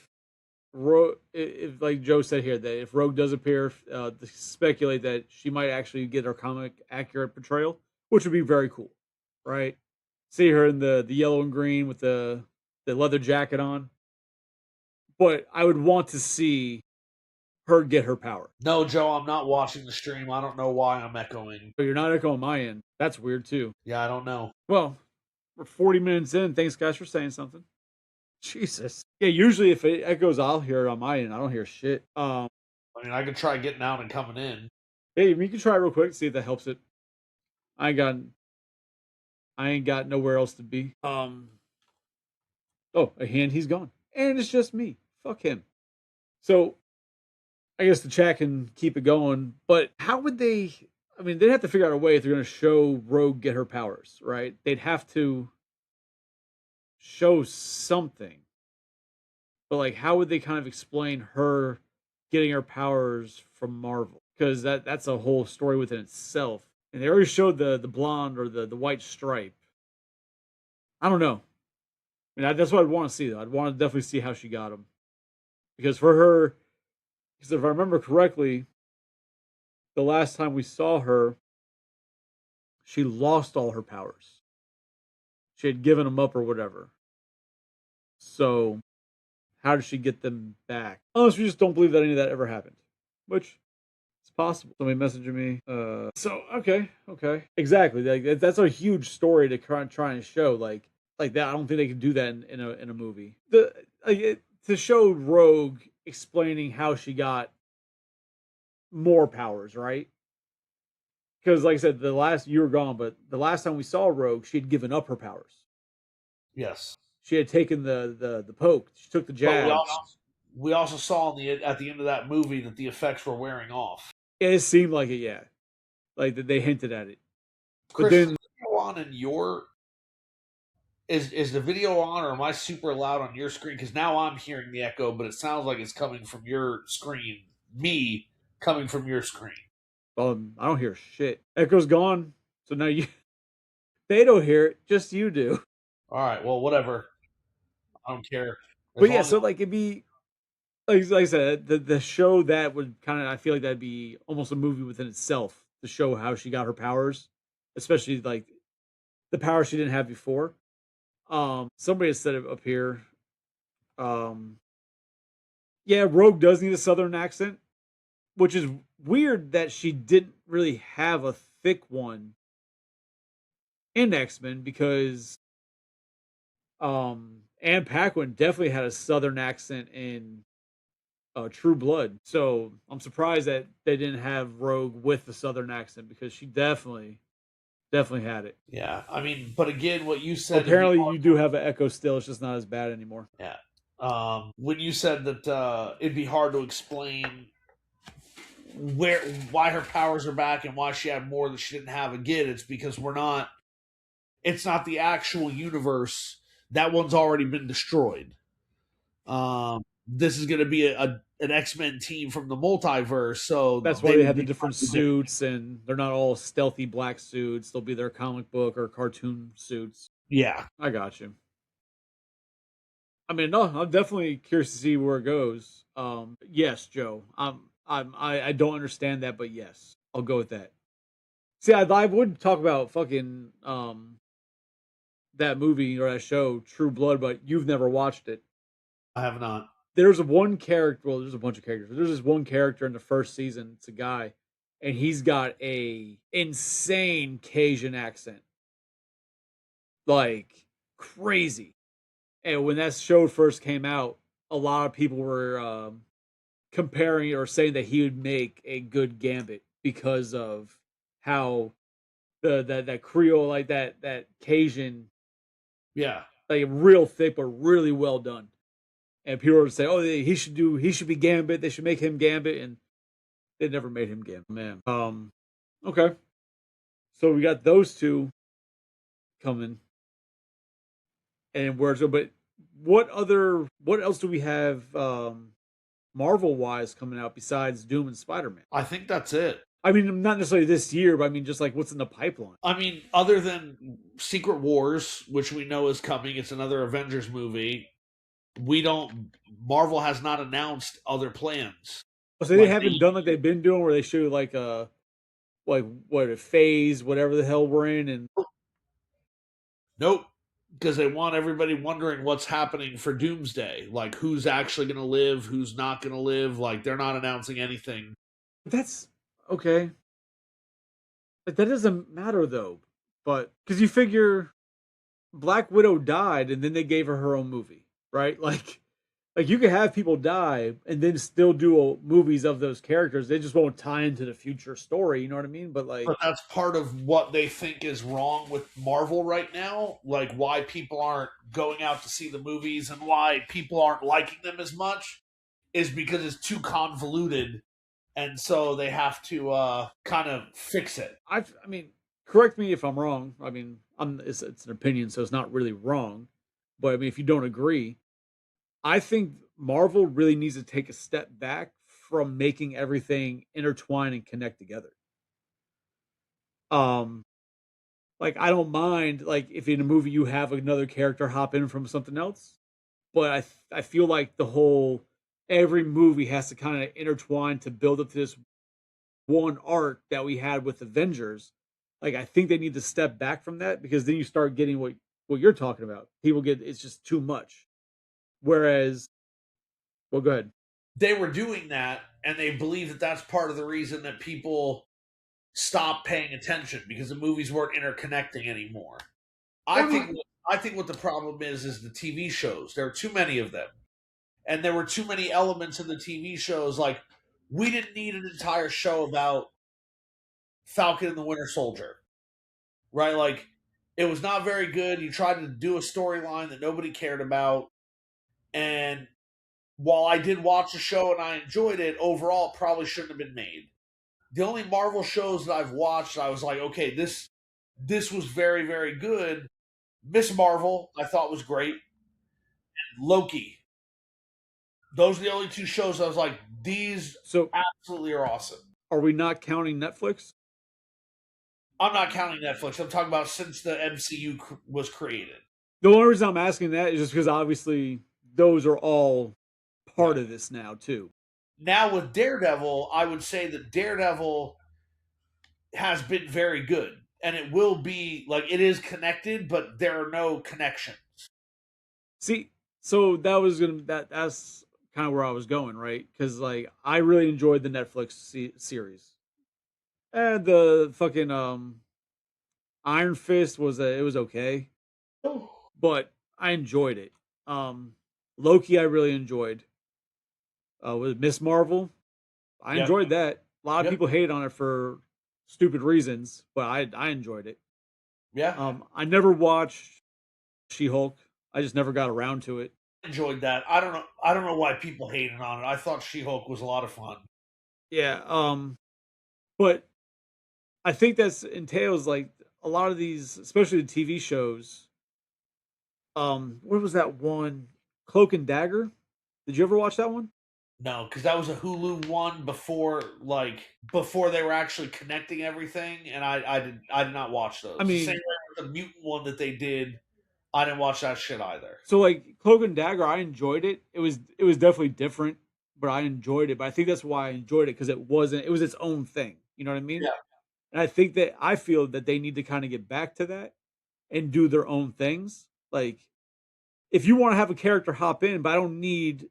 if like Joe said here that if Rogue does appear, to speculate that she might actually get her comic accurate portrayal, which would be very cool, right? See her in the yellow and green with the leather jacket on. But I would want to see her get her power.
No, Joe, I'm not watching the stream. I don't know why I'm echoing.
But you're not echoing my end. That's weird too.
Yeah, I don't know.
Well, we're 40 minutes in. Thanks, guys, for saying something. Jesus. Yeah, usually if it echoes, I'll hear it on my end. I don't hear shit.
I mean, I could try getting out and coming in.
Hey, you can try real quick, see if that helps it. I ain't got nowhere else to be. Oh, he's gone. And it's just me. Fuck him. So I guess the chat can keep it going, but how would they they'd have to figure out a way if they're gonna show Rogue get her powers, right? They'd have to show something. But like how would they kind of explain her getting her powers from Marvel? Because that's a whole story within itself. And they already showed the blonde or the white stripe. I don't know. I mean, that's what I'd want to see though. I'd want to definitely see how she got them. Because for her, because if I remember correctly, the last time we saw her, she lost all her powers. She had given them up or whatever. So how did she get them back? Unless we just don't believe that any of that ever happened. Which is possible. Somebody messaging me. So okay. Exactly. Like that's a huge story to try and show. Like that. I don't think they can do that in a movie. To show Rogue explaining how she got more powers, right? Because like I said, you were gone, but the last time we saw Rogue, she had given up her powers.
Yes.
She had taken the poke. She took the jab.
We also saw at the end of that movie that the effects were wearing off.
It seemed like it, yeah. Like that they hinted at it.
Chris, but then, is the video on in your is the video on, or am I super loud on your screen? Because now I'm hearing the echo, but it sounds like it's coming from your screen. Me coming from your screen.
I don't hear shit. Echo's gone. So now they don't hear it. Just you do.
All right. Well, whatever. I don't care.
But yeah, so like it'd be like I said, the show that would kind of, I feel like that'd be almost a movie within itself to show how she got her powers, especially like the power she didn't have before. Somebody has said it up here. Yeah, Rogue does need a Southern accent, which is weird that she didn't really have a thick one in X-Men because Anne Paquin definitely had a Southern accent in True Blood. So I'm surprised that they didn't have Rogue with the Southern accent because she definitely had it.
Yeah, I mean, but again, what you
Well,
said would be
apparently you do have an echo still. It's just not as bad anymore.
yeah. When you said that it'd be hard to explain where why her powers are back and why she had more that she didn't have again, it's because we're not. It's not the actual universe. That one's already been destroyed. This is going to be an X-Men team from the multiverse, so
That's why
they
they
would
have the
be
different suits, and they're not all stealthy black suits. They'll be their comic book or cartoon suits.
yeah.
I got you. I mean, no, I'm definitely curious to see where it goes. Yes, Joe. I don't understand that, but yes, I'll go with that. See, I would talk about fucking that movie or that show, True Blood, but you've never watched it.
I have not.
There's one character. Well, there's a bunch of characters. But there's this one character in the first season. It's a guy, and he's got a insane Cajun accent, like crazy. And when that show first came out, a lot of people were comparing or saying that he would make a good Gambit because of how that Creole, like that Cajun,
Yeah.
like real thick but really well done. And people would say, "Oh, he should be Gambit. They should make him Gambit," and they never made him Gambit. Man, okay. So we got those two coming, and where's but what else do we have Marvel wise coming out besides Doom and Spider Man?
I think that's it.
I mean, not necessarily this year, but I mean, just like what's in the pipeline.
I mean, other than Secret Wars, which we know is coming, it's another Avengers movie. We don't. Marvel has not announced other plans.
So they haven't done like they've been doing, where they show like what a phase, whatever the hell we're in, and
Nope, because they want everybody wondering what's happening for Doomsday. Like, who's actually going to live, who's not going to live. Like, they're not announcing anything.
that's okay. But that doesn't matter though, but because you figure Black Widow died and then they gave her own movie, right? Like you could have people die and then still do movies of those characters. They just won't tie into the future story. You know what I mean? But like,
But that's part of what they think is wrong with Marvel right now. Like, why people aren't going out to see the movies and why people aren't liking them as much is because it's too convoluted. And so they have to kind of fix it.
I mean, correct me if I'm wrong. I mean, it's an opinion, so it's not really wrong. But I mean, if you don't agree, I think Marvel really needs to take a step back from making everything intertwine and connect together. Um, like I don't mind like if in a movie you have another character hop in from something else, but I feel like the whole every movie has to kind of intertwine to build up to this one arc that we had with Avengers. Like I think they need to step back from that because then you start getting what you're talking about. People get it's just too much. Whereas, well, go ahead.
They were doing that, and they believe that that's part of the reason that people stopped paying attention because the movies weren't interconnecting anymore. I think I think what the problem is the TV shows. There are too many of them, and there were too many elements in the TV shows. Like, we didn't need an entire show about Falcon and the Winter Soldier, right? Like, it was not very good. You tried to do a storyline that nobody cared about, and while I did watch the show and I enjoyed it, overall, it probably shouldn't have been made. The only Marvel shows that I've watched, I was like, okay, this was very, very good. Miss Marvel, I thought was great. Loki. Those are the only two shows I was like, these
So,
absolutely are awesome.
are we not counting Netflix?
I'm not counting Netflix. I'm talking about since the MCU was created.
The only reason I'm asking that is just because obviously those are all part of this now too.
Now with Daredevil, I would say that Daredevil has been very good. And it will be like it is connected, but there are no connections.
See, so that's kind of where I was going, right? Because like I really enjoyed the Netflix series, and the fucking Iron Fist it was okay, but I enjoyed it. Loki I really enjoyed. with Miss Marvel. I
Yep.
enjoyed that. A lot of
Yep.
people hated on it for stupid reasons, but I enjoyed it.
Yeah.
I never watched She-Hulk. I just never got around to it.
Enjoyed that. I don't know why people hated on it. I thought She-Hulk was a lot of fun.
Yeah, but I think that's entails like a lot of these, especially the TV shows. What was that one? Cloak and Dagger. Did you ever watch that one?
No, because that was a Hulu one before they were actually connecting everything, and I did not watch
I
those. The same
mean,
way with the mutant one that they did, I didn't watch that shit either.
so like Cloak and Dagger, I enjoyed it. It was definitely different, but I enjoyed it. But I think that's why I enjoyed it because it was its own thing. You know what I mean?
Yeah,
And I feel that they need to kind of get back to that and do their own things. Like if you want to have a character hop in, but I don't need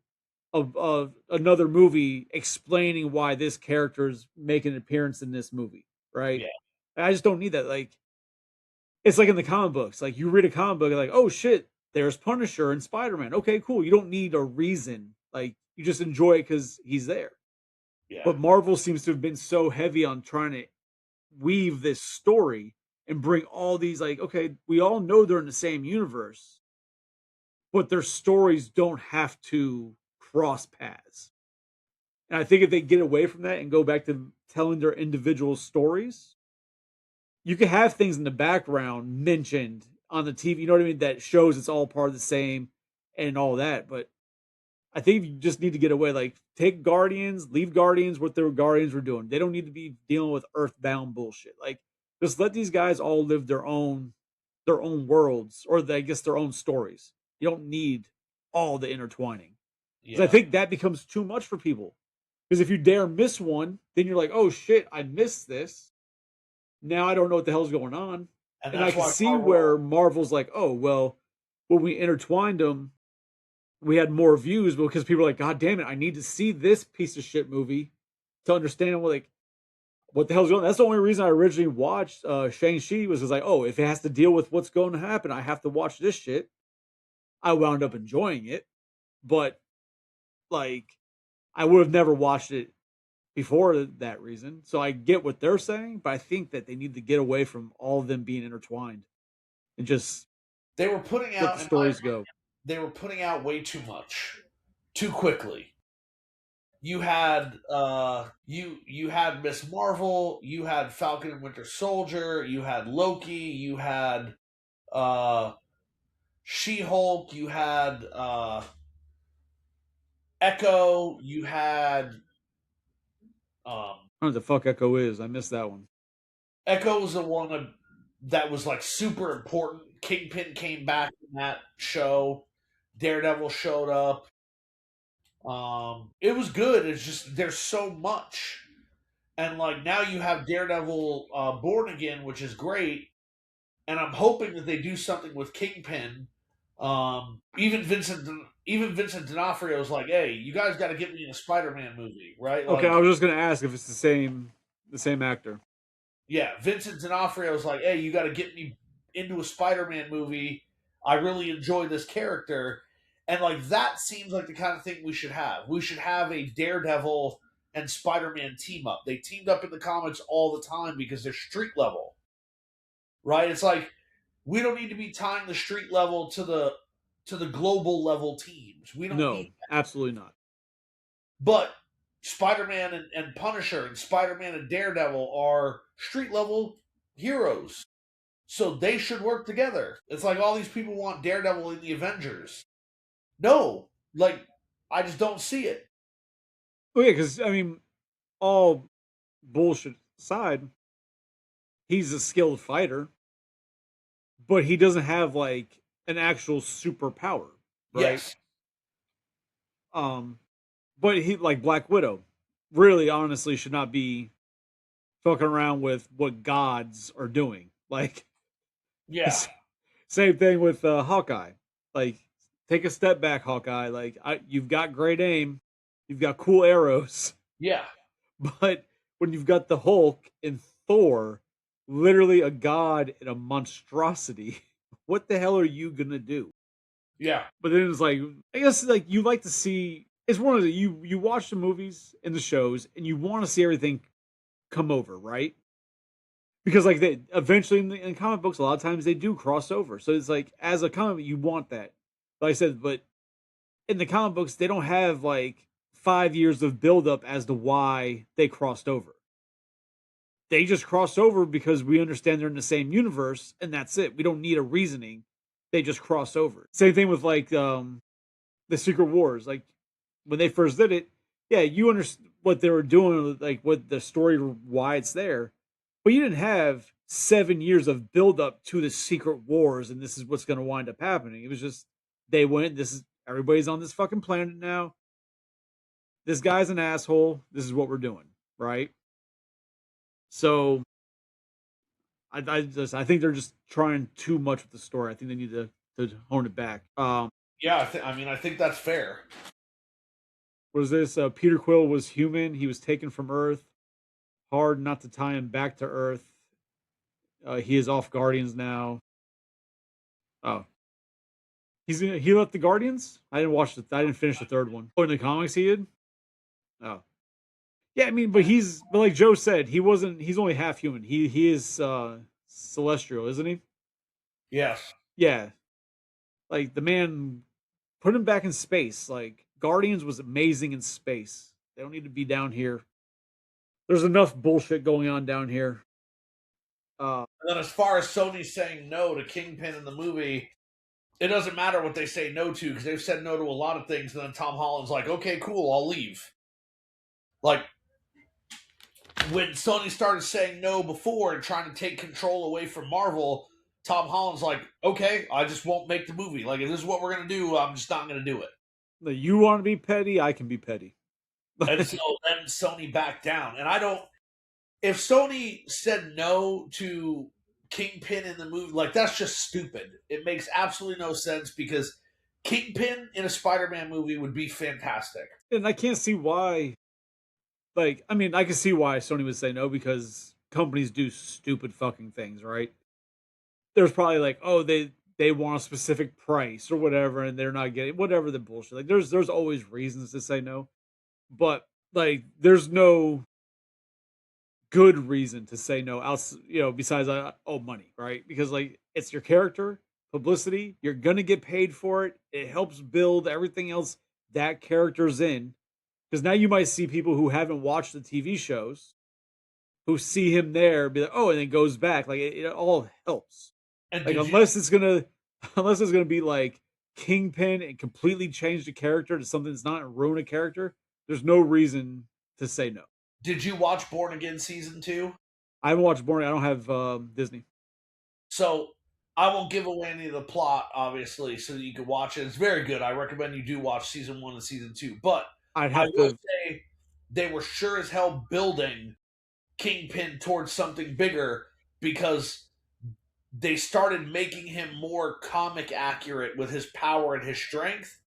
of another movie explaining why this character is making an appearance in this movie, right?
yeah,
I just don't need that. Like it's like in the comic books. Like you read a comic book, like, oh shit, there's Punisher and Spider-Man. Okay, cool. You don't need a reason. Like you just enjoy it because he's there.
yeah,
But Marvel seems to have been so heavy on trying to weave this story and bring all these like, okay, we all know they're in the same universe, but their stories don't have to cross paths. And I think if they get away from that and go back to telling their individual stories, you can have things in the background mentioned on the TV, you know what I mean, that shows it's all part of the same and all that. But I think you just need to get away. Like take Guardians, leave Guardians what their Guardians were doing. They don't need to be dealing with earthbound bullshit. Like just let these guys all live their own worlds or I guess their own stories. You don't need all the intertwining. Because I
yeah.
think that becomes too much for people. Because if you dare miss one, then you're like, oh shit, I missed this. Now I don't know what the hell's going on.
And
And I
that's
can
why
see where
Marvel.
Marvel's like, oh, well, when we intertwined them, we had more views because people are like, God damn it, I need to see this piece of shit movie to understand what the hell's going on. That's the only reason I originally watched Shang-Chi was like, oh, if it has to deal with what's going to happen, I have to watch this shit. I wound up enjoying it. But like I would have never watched it before that reason. So I get what they're saying, but I think that they need to get away from all of them being intertwined and just
They were putting
let
out,
the
in my
stories
opinion,
go.
they were putting out way too much, too quickly. You had Miss Marvel, you had Falcon and Winter Soldier, you had Loki, you had uh, She Hulk, you had Echo, you had um,
I don't know what the fuck Echo is. I missed that one.
Echo was the one that was like super important. Kingpin came back in that show. Daredevil showed up. It was good. It's just there's so much, and like now you have Daredevil Born Again, which is great, and I'm hoping that they do something with Kingpin. Even Vincent D'Onofrio was like, "Hey, you guys got to get me in a Spider-Man movie, right?"
Okay, I
Like,
was just gonna ask if it's the same actor.
yeah, Vincent D'Onofrio was like, "Hey, you got to get me into a Spider-Man movie. I really enjoy this character." And like that seems like the kind of thing we should have. We should have a Daredevil and Spider-Man team up. They teamed up in the comics all the time because they're street level, right? It's like we don't need to be tying the street level to the global level teams. We don't need
No, absolutely not.
But Spider-Man and Punisher and Spider-Man and Daredevil are street level heroes. So they should work together. It's like all these people want Daredevil in the Avengers. No, like I just don't see it.
Oh yeah, because I mean, all bullshit aside, he's a skilled fighter, but he doesn't have like an actual superpower, right?
Yes.
Um, but he like Black Widow, really, honestly, should not be fucking around with what gods are doing. Like
Yeah.
same thing with Hawkeye. Like take a step back, Hawkeye. Like you've got great aim, you've got cool arrows,
Yeah.
but when you've got the Hulk and Thor, literally a god and a monstrosity, what the hell are you gonna do?
Yeah.
But then it's like, I guess like you like to see. it's one of the you watch the movies and the shows and you want to see everything come over, right? Because like they eventually in comic books, a lot of times they do cross over. So it's like as a comic, you want that. Like I said, but in the comic books, they don't have like 5 years of buildup as to why they crossed over. They just crossed over because we understand they're in the same universe, and that's it. We don't need a reasoning. They just cross over. Same thing with like the Secret Wars. Like when they first did it, yeah, you understand what they were doing, like what the story, why it's there, but you didn't have 7 years of build up to the Secret Wars, and this is what's going to wind up happening. It was just they went. This is everybody's on this fucking planet now. This guy's an asshole. This is what we're doing, right? So I think they're just trying too much with the story. I think they need to hone it back.
Yeah, I think that's fair.
Was this Peter Quill was human? He was taken from Earth. Hard not to tie him back to Earth. He is off Guardians now. Oh, he left the Guardians. I didn't watch the. I didn't finish the third one. Oh, in the comics he did. Oh, yeah. I mean, but like Joe said, he wasn't. He's only half human. He is celestial, isn't he?
Yes.
Yeah. Like the man, put him back in space. Like Guardians was amazing in space. They don't need to be down here. There's enough bullshit going on down here.
And then as far as Sony saying no to Kingpin in the movie, it doesn't matter what they say no to because they've said no to a lot of things. And then Tom Holland's like, okay, cool, I'll leave. Like when Sony started saying no before and trying to take control away from Marvel, Tom Holland's like, okay, I just won't make the movie. Like if this is what we're gonna do, I'm just not gonna do it.
You want to be petty? I can be petty.
And so then Sony backed down. And I don't. If Sony said no to Kingpin in the movie, like that's just stupid. It makes absolutely no sense because Kingpin in a Spider-Man movie would be fantastic.
And I can't see why. Like, I mean, I can see why Sony would say no because companies do stupid fucking things, right? There's probably like, oh, they want a specific price or whatever, and they're not getting whatever the bullshit. Like, there's always reasons to say no, but like, there's no good reason to say no else, besides money, right? Because like it's your character, publicity, you're gonna get paid for it. It helps build everything else that character's in. Because now you might see people who haven't watched the TV shows who see him there, be like, oh, and then goes back. Like it all helps.
And
Like unless it's gonna be like Kingpin and completely change the character to something that's not and ruin a character, there's no reason to say no.
did you watch Born Again season 2?
I haven't watched Born. I don't have Disney.
So I won't give away any of the plot, obviously, so that you can watch it. It's very good. I recommend you do watch season 1 and season 2. But
I'd
I
have
will
to.
say they were sure as hell building Kingpin towards something bigger because they started making him more comic accurate with his power and his strength,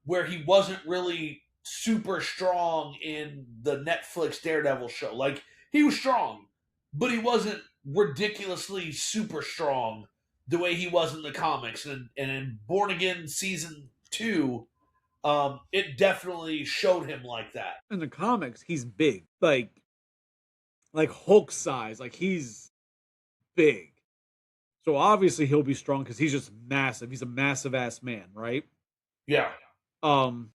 where he wasn't really super strong in the Netflix Daredevil show. Like, he was strong, but he wasn't ridiculously super strong the way he was in the comics. And in Born Again season 2, it definitely showed him like that.
In the comics, he's big, like Hulk size. Like he's big. So obviously he'll be strong because he's just massive. He's a massive ass man, right?
Yeah.
Um,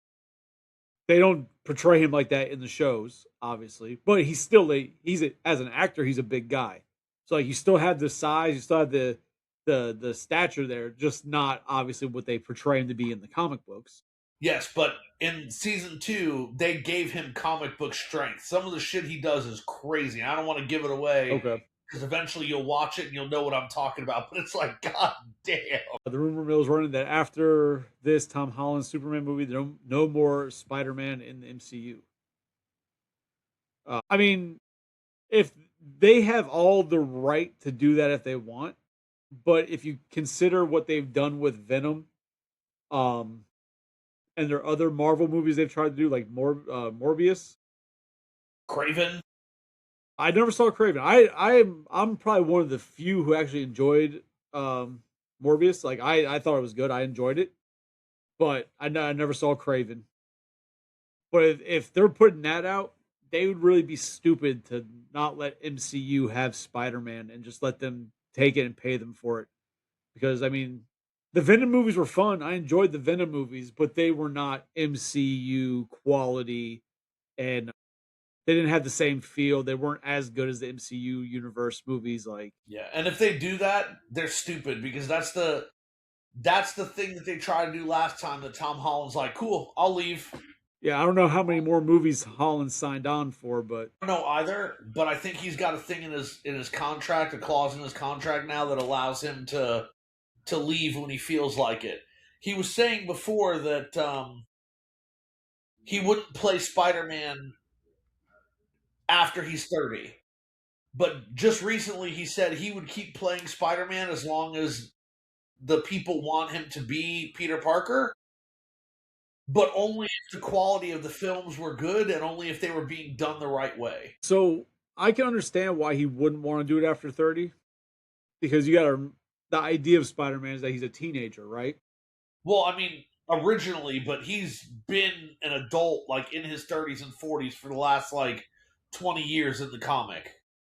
they don't portray him like that in the shows, obviously, but he's still as an actor, he's a big guy. So like you still have the size, you still have the stature there, just not obviously what they portray him to be in the comic books.
Yes, but in season 2, they gave him comic book strength. Some of the shit he does is crazy. I don't want to give it away.
Okay.
Because eventually you'll watch it and you'll know what I'm talking about. But it's like, god damn.
The rumor mill is running that after this Tom Holland Superman movie, no more Spider-Man in the MCU. I mean, if they have all the right to do that if they want, but if you consider what they've done with Venom, and their other Marvel movies they've tried to do, like Morbius,
Craven.
I never saw Craven. I'm probably one of the few who actually enjoyed Morbius. Like I thought it was good. I enjoyed it, but I never saw Craven. But if they're putting that out, they would really be stupid to not let MCU have Spider-Man and just let them take it and pay them for it. Because I mean, the Venom movies were fun. I enjoyed the Venom movies, but they were not MCU quality, and they didn't have the same feel. They weren't as good as the MCU universe movies. Like,
Yeah, and if they do that, they're stupid because that's the thing that they tried to do last time. That Tom Holland's like, cool, I'll leave.
yeah, I don't know how many more movies Holland signed on for, but
I don't know either, but I think he's got a thing in his contract, a clause in his contract now that allows him to leave when he feels like it. He was saying before that he wouldn't play Spider-Man after he's 30. But just recently he said he would keep playing Spider-Man as long as the people want him to be Peter Parker, but only if the quality of the films were good and only if they were being done the right way.
so I can understand why he wouldn't want to do it after 30 because you got to the idea of Spider-Man is that he's a teenager, right?
Well, I mean, originally, but he's been an adult like in his 30s and 40s for the last like 20 years in the comic.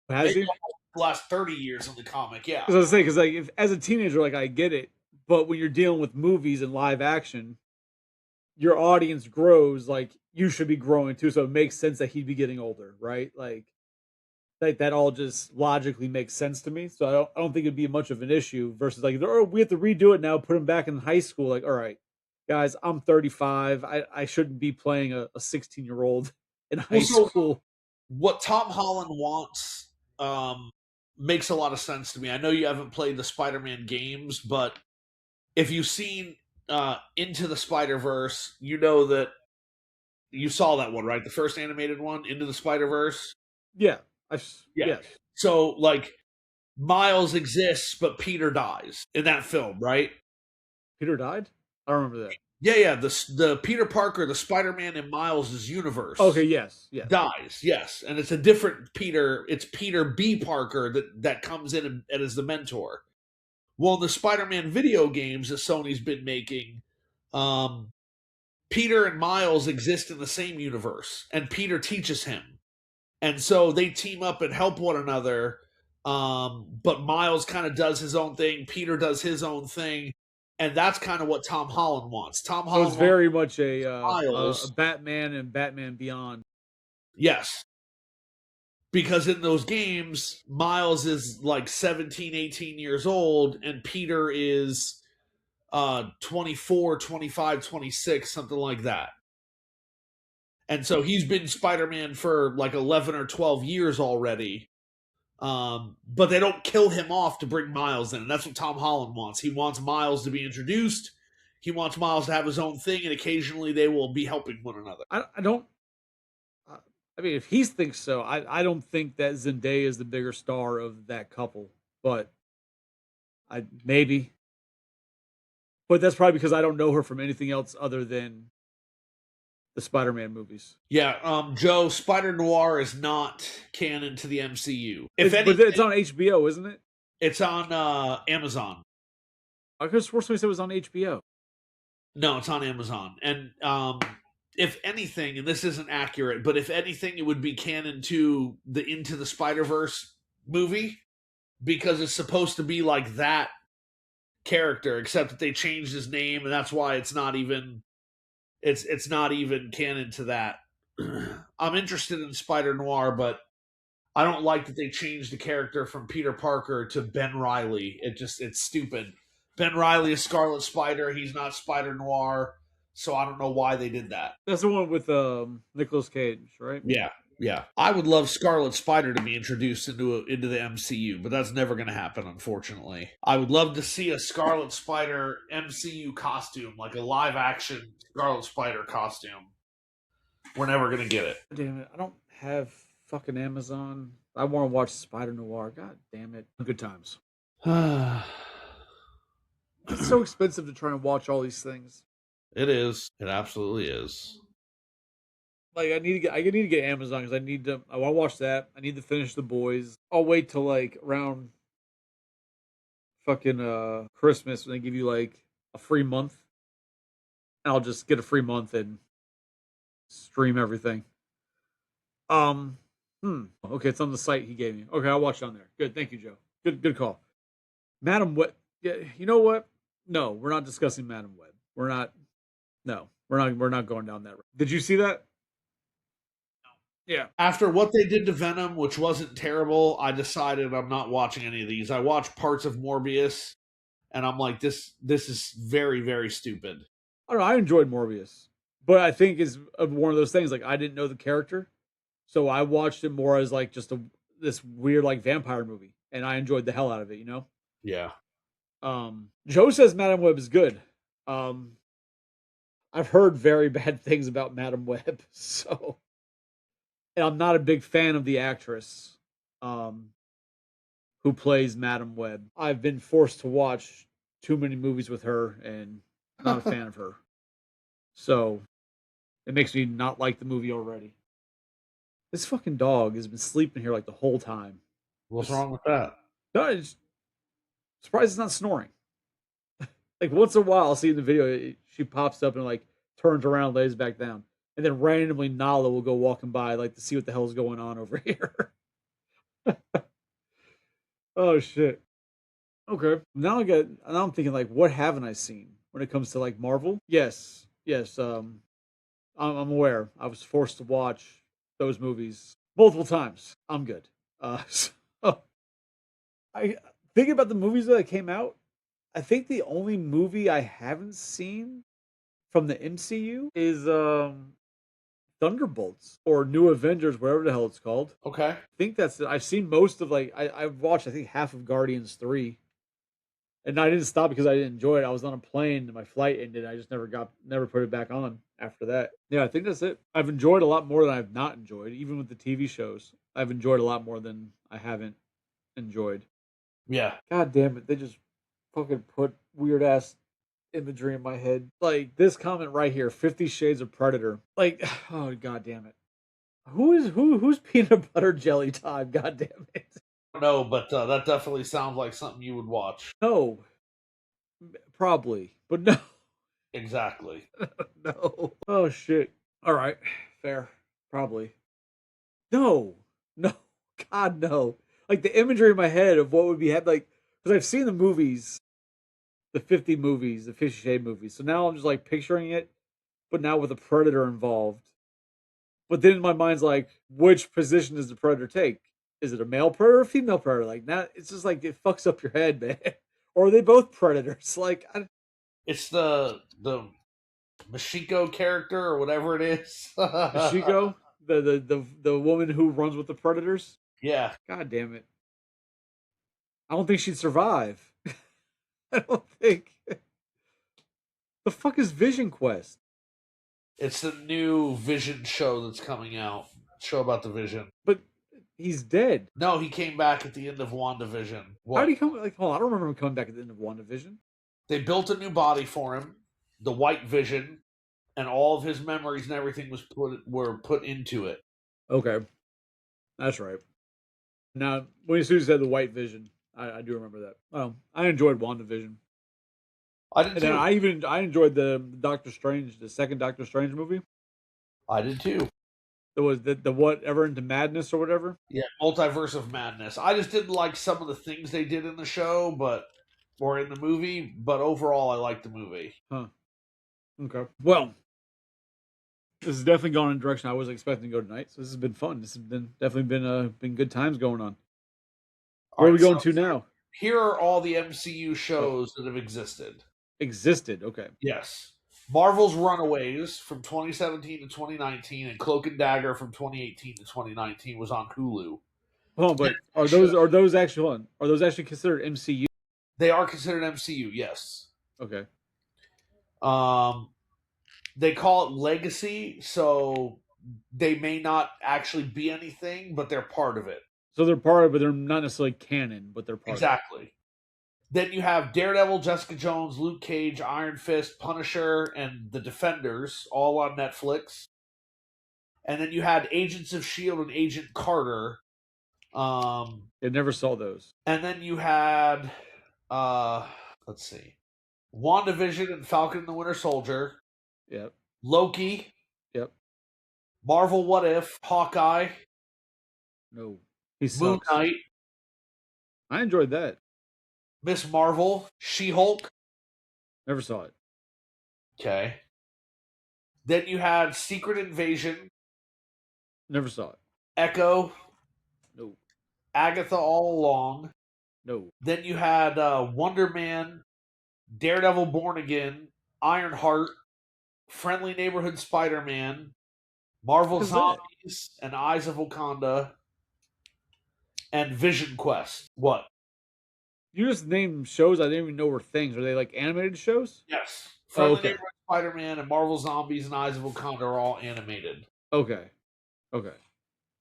Has
Maybe
he?
the last 30 years in the comic, yeah.
Because I was saying, because like if as a teenager, like I get it, but when you're dealing with movies and live action, your audience grows. Like you should be growing too, so it makes sense that he'd be getting older, right? Like that all just logically makes sense to me. So I don't think it'd be much of an issue. Versus like, oh, we have to redo it now, put him back in high school. Like, all right, guys, I'm 35. I shouldn't be playing a 16-year-old in high
Well, so
school.
what Tom Holland wants makes a lot of sense to me. I know you haven't played the Spider-Man games, but if you've seen Into the Spider-Verse, you know that you saw that one, right? The first animated one, Into the Spider-Verse.
Yeah,
Yeah.
yes.
So like Miles exists, but Peter dies in that film, right?
Peter died. I don't remember that.
Yeah, yeah. The Peter Parker, the Spider-Man in Miles'
Okay,
universe
yes, yes.
dies. Yes, and it's a different Peter. It's Peter B. Parker that comes in and is the mentor. Well, in the Spider-Man video games that Sony's been making, um, Peter and Miles exist in the same universe, and Peter teaches him, and so they team up and help one another. But Miles kind of does his own thing. Peter does his own thing, and that's kind of what Tom Holland wants. Tom
So it's
Holland wants
very much a
Miles,
Batman and Batman Beyond.
yes, because in those games, Miles is like 17, 18 years old, and Peter is 24, 25, 26, something like that. And so he's been Spider-Man for like 11 or 12 years already. But they don't kill him off to bring Miles in. And that's what Tom Holland wants. He wants Miles to be introduced. He wants Miles to have his own thing, and occasionally they will be helping one another.
I don't. I mean, if he thinks so, I don't think that Zendaya is the bigger star of that couple. But I maybe, but that's probably because I don't know her from anything else other than the Spider-Man movies.
Yeah, Joe, Spider Noir is not canon to the MCU. If
But
anything,
it's on HBO, isn't it?
it's on Amazon.
I could have swore somebody said it was on HBO.
No, it's on Amazon. And if anything, and this isn't accurate, but if anything, it would be canon to the Into the Spider Verse movie because it's supposed to be like that character, except that they changed his name, and that's why it's not even canon to that. I'm interested in Spider Noir, but I don't like that they changed the character from Peter Parker to Ben Riley. It's stupid. Ben Riley is Scarlet Spider. He's not Spider Noir, so I don't know why they did that.
That's the one with Nicolas Cage, right?
Yeah, yeah. I would love Scarlet Spider to be introduced into the MCU, but that's never going to happen, unfortunately. I would love to see a Scarlet Spider MCU costume, like a live action Scarlet Spider costume. We're never going to get it.
Damn it! I don't have fucking Amazon. I want to watch Spider Noir. God damn it! Good times. It's so expensive to try and watch all these things.
It is. It absolutely is.
Like I need to get Amazon because I want to watch that. I need to finish The Boys. I'll wait till like around fucking Christmas when they give you like a free month. I'll just get a free month and stream everything. Okay, it's on the site he gave me. Okay, I'll watch it on there. Good, thank you, Joe. Good call. Madam Web. Yeah, you know what? No, we're not discussing Madam Web. We're not. No, We're not going down that road. Did you see that? Yeah.
After what they did to Venom, which wasn't terrible, I decided I'm not watching any of these. I watched parts of Morbius, and I'm like, this is very, very stupid.
I don't know. I enjoyed Morbius, but I think is one of those things. Like I didn't know the character, so I watched it more as like just this weird like vampire movie, and I enjoyed the hell out of it. You know.
Yeah.
Joe says Madam Web is good. I've heard very bad things about Madam Web, so and I'm not a big fan of the actress who plays Madam Web. I've been forced to watch too many movies with her, and not a fan of her. So it makes me not like the movie already. This fucking dog has been sleeping here like the whole time.
What's wrong with that?
No, it's surprised it's not snoring. Like once in a while, I'll see in the video, she pops up and like turns around, lays back down, and then randomly Nala will go walking by, like to see what the hell's going on over here. Oh shit. Okay. Now I'm thinking like, what haven't I seen when it comes to like Marvel? Yes. I'm aware. I was forced to watch those movies multiple times. I'm good. So I thinking about the movies that came out. I think the only movie I haven't seen from the MCU is Thunderbolts or New Avengers, whatever the hell it's called.
Okay.
I think that's it. I've seen most of like I've watched I think half of Guardians 3. And I didn't stop because I didn't enjoy it. I was on a plane and my flight ended. I just never put it back on after that. Yeah, I think that's it. I've enjoyed a lot more than I've not enjoyed, even with the TV shows. I've enjoyed a lot more than I haven't enjoyed.
Yeah.
God damn it. They just fucking put weird ass imagery in my head. Like this comment right here, 50 Shades of Predator. Like, oh god damn it. Who's peanut butter jelly time? God damn it.
No, but that definitely sounds like something you would watch.
No. Probably. But no.
Exactly.
No. Oh shit. All right. Fair. Probably. No. No. God no. Like the imagery in my head of what would be like because I've seen the movies, the 50 movies, the 50 Shade movies. So now I'm just like picturing it, but now with a predator involved. But then my mind's like, which position does the predator take? Is it a male predator or a female predator? Like now it's just like it fucks up your head, man. Or are they both predators? Like
it's the Mashiko character or whatever it is.
Mashiko, the woman who runs with the predators.
Yeah.
God damn it. I don't think she'd survive. I don't think. The fuck is Vision Quest?
It's the new Vision show that's coming out. Show about the Vision.
But he's dead.
No, he came back at the end of WandaVision.
How did he come? Like, hold on, I don't remember him coming back at the end of WandaVision.
They built a new body for him, the White Vision, and all of his memories and everything were put into it.
Okay, that's right. Now, when you said the White Vision, I do remember that. I enjoyed WandaVision.
I did too.
I enjoyed the Doctor Strange, the second Doctor Strange movie.
I did too.
There was the Whatever Into Madness or whatever.
Yeah, Multiverse of Madness. I just didn't like some of the things they did in the show, or in the movie. But overall, I liked the movie.
Huh. Okay. Well, this has definitely gone in a direction I wasn't expecting to go tonight. So this has been fun. This has definitely been good times going on. Where are we going to now?
Here are all the MCU shows that have existed.
Okay.
Yes. Marvel's Runaways from 2017 to 2019 and Cloak and Dagger from 2018 to 2019 was on Hulu.
Oh, but are those actually considered MCU?
They are considered MCU, yes.
Okay.
They call it Legacy, so they may not actually be anything, but they're part of it.
So they're part of it, but they're not necessarily canon, but they're part
exactly.
of it.
Then you have Daredevil, Jessica Jones, Luke Cage, Iron Fist, Punisher, and The Defenders, all on Netflix. And then you had Agents of S.H.I.E.L.D. and Agent Carter.
I never saw those.
And then you had, let's see, WandaVision and Falcon and the Winter Soldier.
Yep.
Loki.
Yep.
Marvel What If, Hawkeye,
No, he
Moon
sucks.
Knight,
I enjoyed that.
Miss Marvel, She-Hulk.
Never saw it.
Okay. Then you had Secret Invasion,
Never saw it.
Echo,
No,
Agatha All Along.
no.
Then you had Wonder Man, Daredevil Born Again, Ironheart, Friendly Neighborhood Spider-Man, Marvel
What is that?
Zombies, and Eyes of Wakanda, and Vision Quest. What?
You just named shows I didn't even know were things. Are they like animated shows?
Yes.
Oh,
Friendly
okay.
Neighborhood Spider-Man and Marvel Zombies and Eyes of Wakanda are all animated.
Okay. Okay.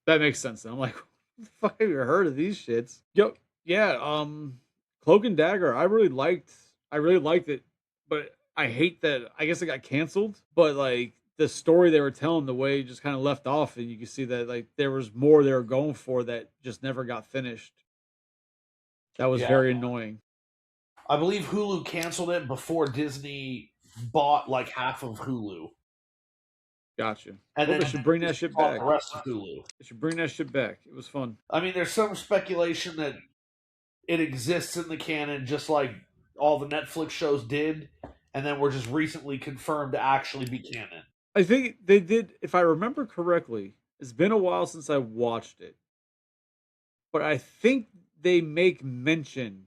That makes sense. Then. I'm like, what the fuck have you heard of these shits? Yo, yeah, Cloak and Dagger, I really liked it, but I hate that I guess it got canceled, but like the story they were telling, the way it just kind of left off, and you can see that like there was more they were going for that just never got finished. That was
Yeah.
very annoying.
I believe Hulu canceled it before Disney bought like half of Hulu.
Gotcha.
And
Well,
then
they should bring that
Disney
shit
bought
back.
the rest of Hulu.
They should bring that shit back. It was fun.
I mean, there's some speculation that it exists in the canon just like all the Netflix shows did, and then were just recently confirmed to actually be canon.
I think they did, if I remember correctly. It's been a while since I watched it, but I think they make mention,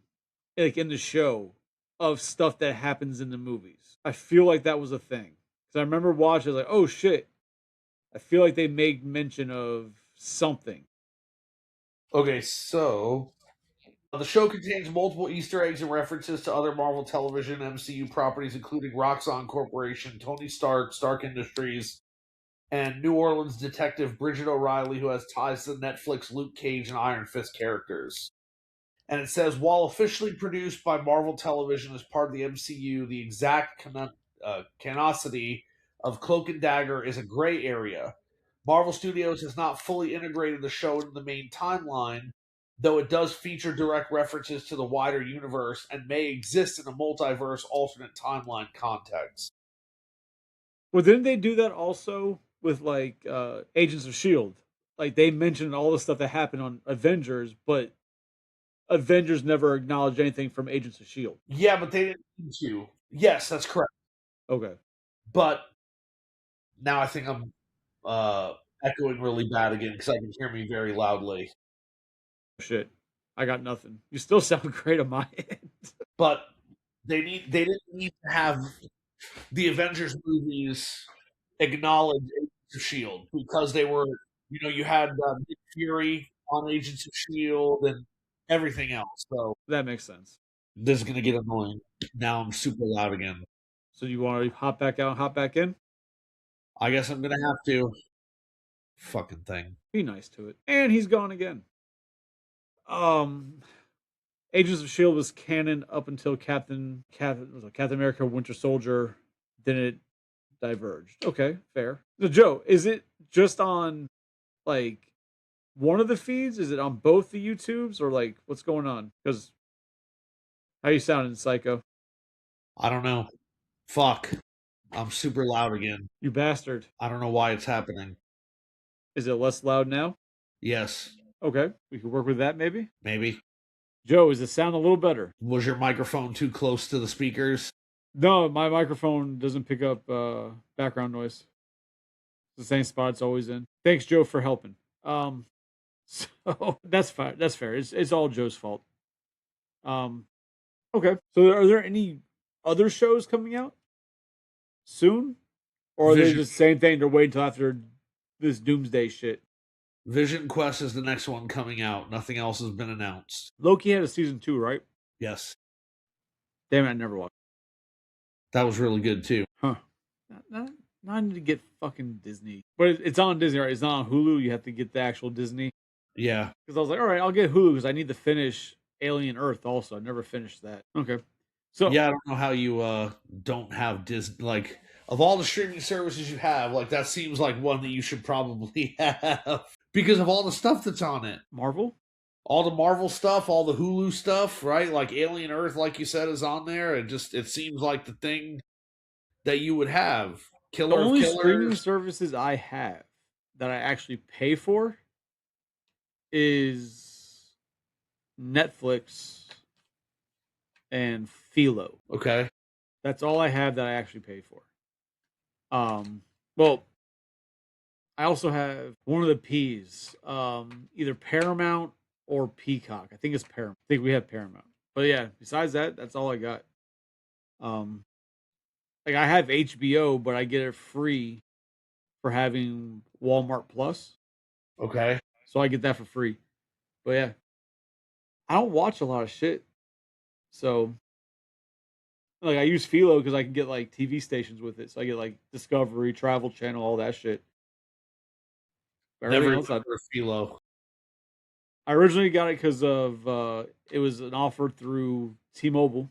like in the show, of stuff that happens in the movies. I feel like that was a thing because I remember watching, like, oh shit. I feel like they make mention of something.
Okay, so the show contains multiple Easter eggs and references to other Marvel Television MCU properties, including Roxxon Corporation, Tony Stark, Stark Industries, and New Orleans detective Bridget O'Reilly, who has ties to the Netflix Luke Cage and Iron Fist characters. And it says, while officially produced by Marvel Television as part of the MCU, the exact canosity of Cloak and Dagger is a gray area. Marvel Studios has not fully integrated the show into the main timeline, though it does feature direct references to the wider universe and may exist in a multiverse alternate timeline context.
Well, didn't they do that also with like Agents of Shield? Like they mentioned all the stuff that happened on Avengers, but Avengers never acknowledged anything from Agents of Shield.
Yeah, but they didn't need to. Yes, that's correct.
Okay.
But now I think I'm echoing really bad again because I can hear me very loudly.
Shit. I got nothing. You still sound great on my end.
But they didn't need to have the Avengers movies acknowledge Agents of Shield because they were, you had Nick Fury on Agents of Shield and everything else. So
That makes sense.
this is gonna get annoying. Now I'm super loud again.
So you want to hop back out, hop back in?
I guess I'm gonna have to. Fucking thing.
Be nice to it. And he's gone again. Agents of Shield was canon up until Captain America Winter Soldier. Then it diverged. Okay, fair. So Joe, is it just on like one of the feeds? Is it on both the YouTubes or like what's going on? Because how you sounding, Psycho?
I don't know. Fuck. I'm super loud again.
You bastard.
I don't know why it's happening.
Is it less loud now?
Yes,
Okay, we could work with that maybe.
maybe.
Joe, is it sound a little better?
Was your microphone too close to the speakers?
No, my microphone doesn't pick up background noise. It's the same spot it's always in. Thanks, Joe, for helping. So that's fine. That's fair. It's all Joe's fault. Okay. So are there any other shows coming out soon, or are they
Vision.
just the same thing? They're waiting until after this Doomsday shit.
Vision Quest is the next one coming out. Nothing else has been announced.
Loki had a season 2, right?
Yes.
Damn it, I never watched.
That was really good too.
Huh. Now I need to get fucking Disney, but it's on Disney, right? It's not on Hulu. You have to get the actual Disney.
Yeah.
Because I was like, all right, I'll get Hulu because I need to finish Alien Earth also. I never finished that. Okay. So
Yeah, I don't know how you don't have Disney. Like, of all the streaming services you have, like, that seems like one that you should probably have. Because of all the stuff that's on it.
Marvel?
All the Marvel stuff, all the Hulu stuff, right? Like Alien Earth, like you said, is on there. It seems like the thing that you would have.
The
Killer of
only streaming
Killers.
services I have that I actually pay for is Netflix and Philo.
Okay.
That's all I have that I actually pay for. Well, I also have one of the P's, either Paramount or Peacock. I think it's Paramount. I think we have Paramount. But yeah, besides that, that's all I got. Um, like I have HBO, but I get it free for having Walmart Plus,
Okay.
so I get that for free. But yeah, I don't watch a lot of shit, so like I use Philo because I can get like TV stations with it. So I get like Discovery, Travel Channel, all that shit.
Never
Everything
even
else,
heard of Philo.
I originally got it because of it was an offer through T-Mobile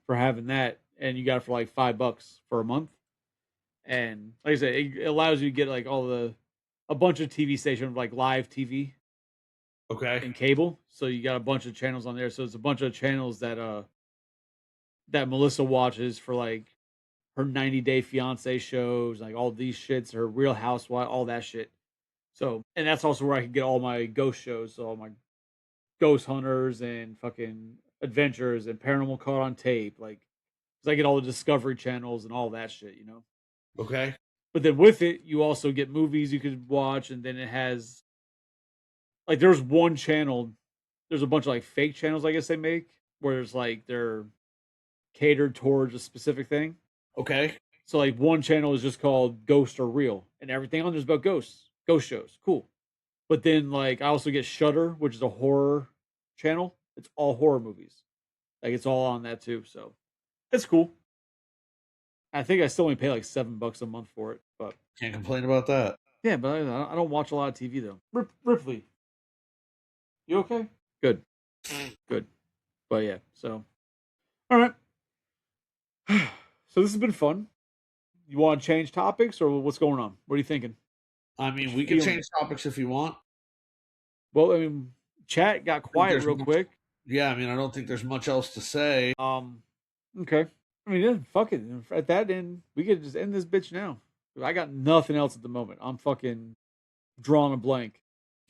for having that, and you got it for like $5 for a month. And like I said, it allows you to get like a bunch of TV stations like live TV
Okay.
and cable. So you got a bunch of channels on there. So it's a bunch of channels that Melissa watches for like her 90 Day Fiance shows, like all these shits, her Real Housewife, all that shit. So, and that's also where I can get all my ghost shows, so all my ghost hunters and fucking adventures and paranormal caught on tape, like, because I get all the Discovery channels and all that shit, you know.
Okay.
But then with it, you also get movies you could watch, and then it has like there's one channel, there's a bunch of like fake channels I guess they make where it's like they're catered towards a specific thing.
Okay.
So like one channel is just called Ghost or Real, and everything on there's about ghosts, ghost shows, cool. But then like I also get Shudder, which is a horror channel. It's all horror movies. Like it's all on that too, so it's cool. I think I still only pay like $7 a month for it, but
Can't complain about that.
yeah, but I don't watch a lot of TV though. Ripley, you okay? Good, good. But yeah, so all right. So this has been fun. You want to change topics or what's going on? What are you thinking?
I
What
mean,
you
we can
feeling?
change topics if you want.
Well, I mean, chat got
I think
quiet
there's
real
much,
quick.
yeah, I mean, I don't think there's much else to say.
Okay. I mean, yeah, fuck it. At that end, we could just end this bitch now. I got nothing else at the moment. I'm fucking drawing a blank.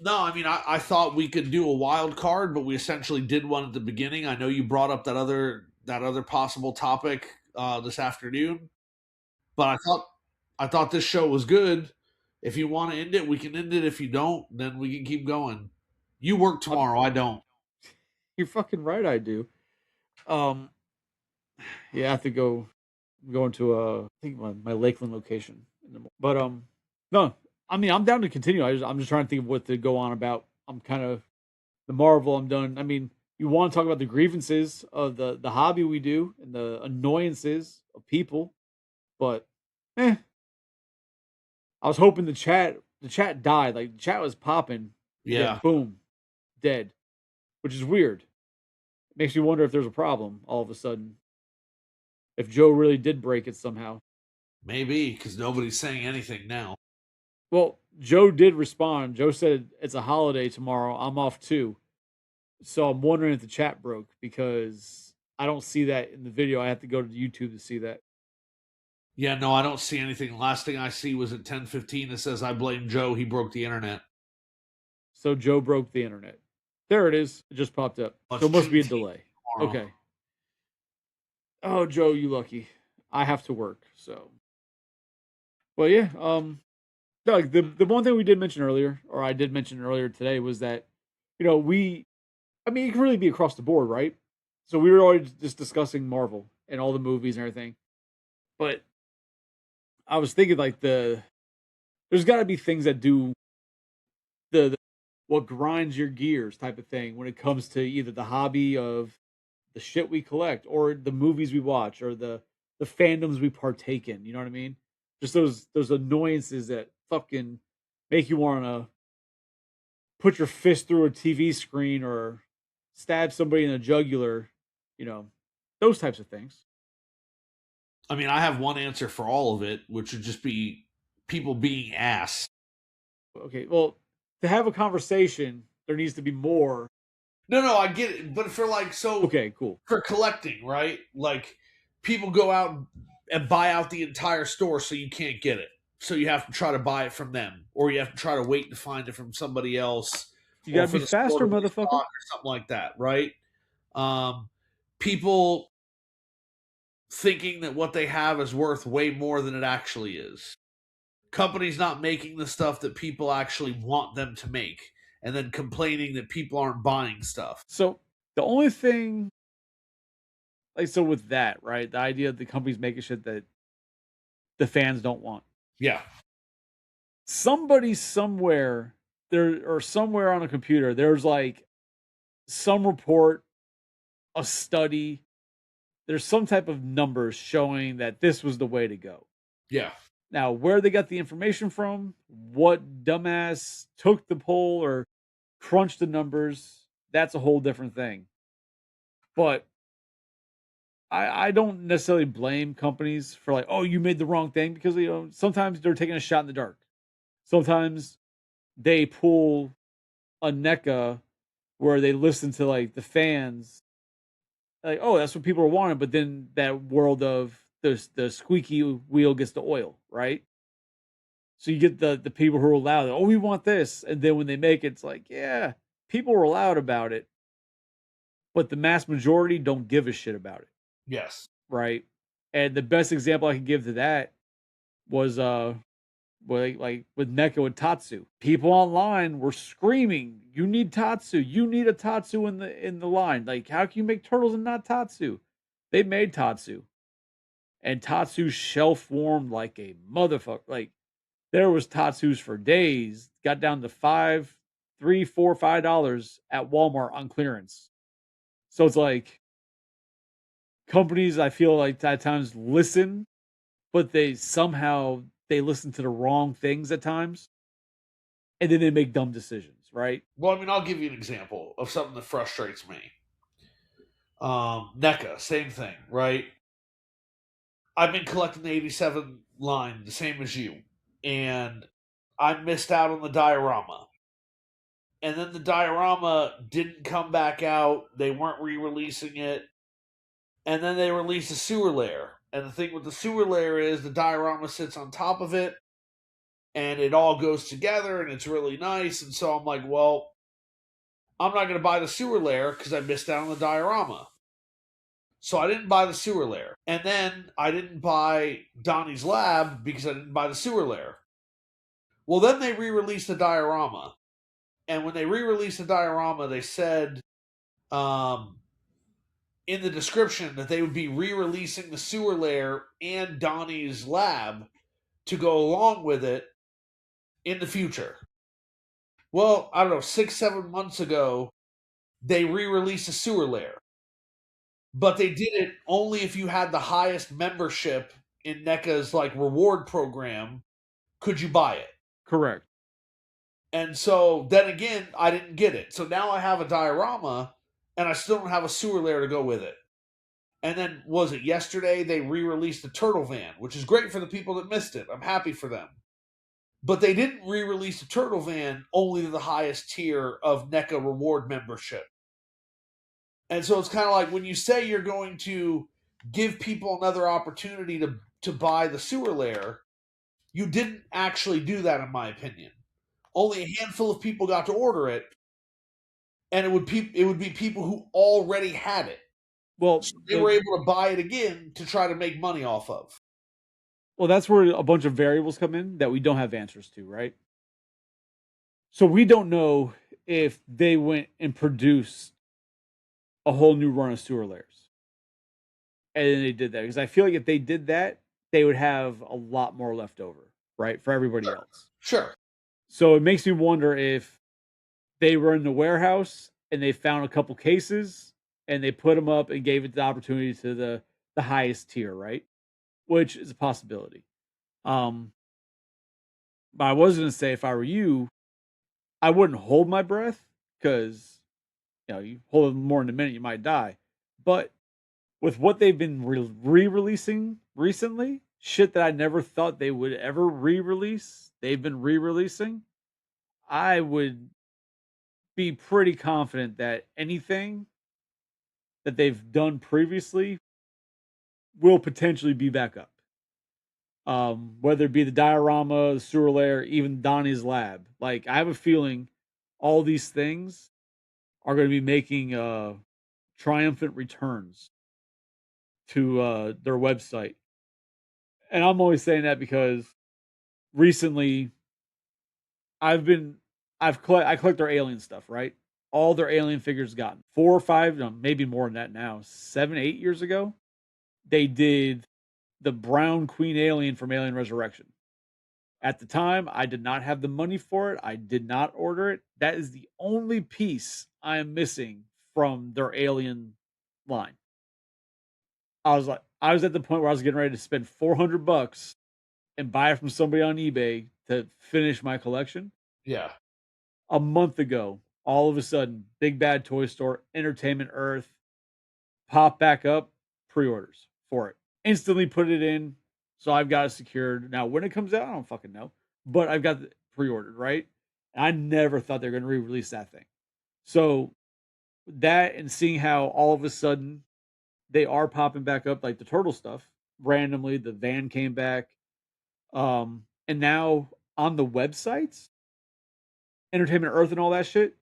No, I mean, I thought we could do a wild card, but we essentially did one at the beginning. I know you brought up that other possible topic this afternoon, but I thought this show was good. If you want to end it, we can end it. If you don't, then we can keep going. You work
I'm,
tomorrow. I don't.
you're fucking right. I do. Um, yeah, I have to go. I'm going to I think my Lakeland location. But no. I mean, I'm down to continue. I'm just trying to think of what to go on about. I'm kind of the Marvel. I'm done. I mean, you want to talk about the grievances of the hobby we do and the annoyances of people, but eh, I was hoping the chat died. Like the chat was popping, then
Yeah,
boom, dead, which is weird. Makes you wonder if there's a problem all of a sudden. If Joe really did break it somehow.
maybe because nobody's saying anything now.
Well, Joe did respond. Joe said it's a holiday tomorrow. I'm off too. So I'm wondering if the chat broke because I don't see that in the video. I have to go to YouTube to see that.
Yeah, no, I don't see anything. Last thing I see was at 10:15. It says I blame Joe. He broke the internet.
So Joe broke the internet. There it is. It just popped up.
Well,
So it
it's
must be a
Juneteenth
delay.
tomorrow.
Okay. Oh, Joe, you lucky. I have to work. So, well, yeah. No, like the one thing we did mention earlier, or I did mention earlier today, was that I mean, it can really be across the board, right? So we were already just discussing Marvel and all the movies and everything, but I was thinking like there's got to be things that do the what grinds your gears type of thing when it comes to either the hobby of the shit we collect or the movies we watch or the fandoms we partake in. You know what I mean? Just those annoyances that fucking make you want to put your fist through a TV screen or stab somebody in the jugular. You know, those types of things.
I mean, I have one answer for all of it, which would just be people being ass.
Okay, well, to have a conversation, there needs to be more.
No, I get it, but for like
Okay, cool.
for collecting, right? Like people go out and buy out the entire store so you can't get it. so you have to try to buy it from them, or you have to try to wait to find it from somebody else,
You
or
gotta
for
be
the store
faster,
to
motherfucker.
restock or something like that, right? Um, People thinking that what they have is worth way more than it actually is. Companies not making the stuff that people actually want them to make, and then complaining that people aren't buying stuff.
So the only thing, like, so with that, right? The idea of the companies making shit that the fans don't want.
Yeah.
Somebody somewhere there, or somewhere on a computer, there's like some report, a study, there's some type of numbers showing that this was the way to go.
Yeah.
Now, where they got the information from, what dumbass took the poll or crunched the numbers, that's a whole different thing. But I don't necessarily blame companies for like, oh, you made the wrong thing, because sometimes they're taking a shot in the dark. Sometimes they pull a NECA where they listen to like the fans, like, oh, that's what people are wanting, but then that world of the squeaky wheel gets the oil, right? So you get the people who are loud, oh, we want this, and then when they make it, it's like, yeah, people were loud about it, but the mass majority don't give a shit about it,
Yes.
right? And the best example I can give to that was like with Neko and Tatsu. People online were screaming, "You need Tatsu! You need a Tatsu in the line! Like, how can you make turtles and not Tatsu?" They made Tatsu, and Tatsu shelf warmed like a motherfucker. Like, there was Tatsus for days. Got down to $5, $3, $4, $5 at Walmart on clearance. So it's like companies, I feel like at times listen, but they listen to the wrong things at times, and then they make dumb decisions, right?
Well, I mean, I'll give you an example of something that frustrates me. NECA, same thing, right? I've been collecting the 87 line, the same as you, and I missed out on the diorama. And then the diorama didn't come back out. They weren't re releasing it. And then they released a sewer layer. And the thing with the sewer layer is the diorama sits on top of it, and it all goes together, and it's really nice. And so I'm like, well, I'm not going to buy the sewer layer because I missed out on the diorama. So I didn't buy the sewer layer. And then I didn't buy Donnie's Lab because I didn't buy the sewer layer. Well, then they re released the diorama. And when they re released the diorama, they said um, in the description that they would be re releasing the sewer layer and Donnie's Lab to go along with it in the future. Well, I don't know, 6, 7 months ago, they re released the sewer layer. But they did it only if you had the highest membership in NECA's like reward program could you buy it.
Correct.
And so then again, I didn't get it. So now I have a diorama and I still don't have a sewer layer to go with it. And then was it yesterday they re-released the Turtle Van, which is great for the people that missed it. I'm happy for them. But they didn't re-release the Turtle Van only to the highest tier of NECA reward membership. And so it's kind of like when you say you're going to give people another opportunity to buy the sewer layer, you didn't actually do that, in my opinion. Only a handful of people got to order it, and it would be people who already had it.
Well,
So they were able to buy it again to try to make money off of.
that's where a bunch of variables come in that we don't have answers to, right? So we don't know if they went and produced a whole new run of sewer layers, and then they did that, because I feel like if they did that, they would have a lot more left over, right, for everybody
Sure.
else.
Sure.
So it makes me wonder if they were in the warehouse and they found a couple cases and they put them up and gave it the opportunity to the highest tier, right? Which is a possibility. Um, but I was gonna say, if I were you, I wouldn't hold my breath, because you hold it more than a minute, you might die. But with what they've been re-releasing recently, shit that I never thought they would ever re-release, they've been re-releasing. I would be pretty confident that anything that they've done previously will potentially be back up. Whether it be the diorama, the sewer layer, even Donnie's lab. Like, I have a feeling all these things are going to be making triumphant returns to their website. And I'm always saying that because recently I've been I collect their alien stuff, right? All their alien figures gotten 4 or 5, no, maybe more than that now. 7, 8 years ago, they did the brown queen alien from Alien Resurrection. At the time, I did not have the money for it. I did not order it. That is the only piece I am missing from their alien line. I was at the point where I was getting ready to spend $400 and buy it from somebody on eBay to finish my collection.
Yeah.
A month ago, all of a sudden, Big Bad Toy Store, Entertainment Earth, pop back up, pre-orders for it. Instantly put it in, so I've got it secured. Now, when it comes out, I don't fucking know, but I've got it pre-ordered, right? And I never thought they were going to re-release that thing. So that, and seeing how all of a sudden they are popping back up, like the turtle stuff randomly, the van came back, and now on the websites, Entertainment Earth and all that shit,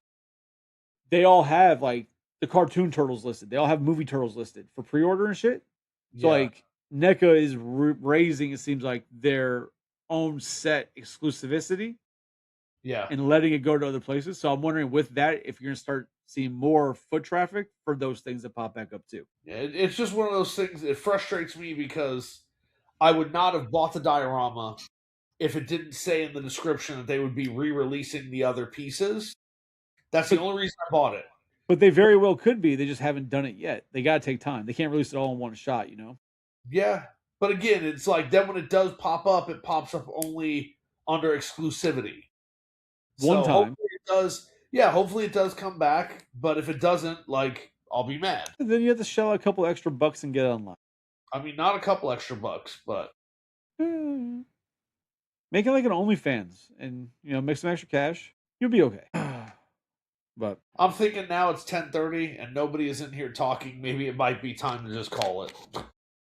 they all have like the cartoon turtles listed. They all have movie turtles listed for pre-order and shit. So
Yeah.
like NECA is raising, it seems like, their own set exclusivity
Yeah.
and letting it go to other places. So I'm wondering with that if you're gonna start seeing more foot traffic for those things that pop back up too.
Yeah, it's just one of those things. It frustrates me because I would not have bought the diorama if it didn't say in the description that they would be re-releasing the other pieces. That's the
But
only reason I bought it.
but they very well could be. They just haven't done it yet. They gotta take time. They can't release it all in one shot, you know?
Yeah, but again, it's like then when it does pop up, it pops up only under exclusivity.
One
So
time.
hopefully it does. Yeah, hopefully it does come back. But if it doesn't, like, I'll be mad.
And then you have to shell out a couple extra bucks and get it online.
I mean, not a couple extra bucks, but
Make it like an OnlyFans and, you know, make some extra cash. You'll be okay. But
I'm thinking now it's 10:30 and nobody is in here talking. Maybe it might be time to just call it.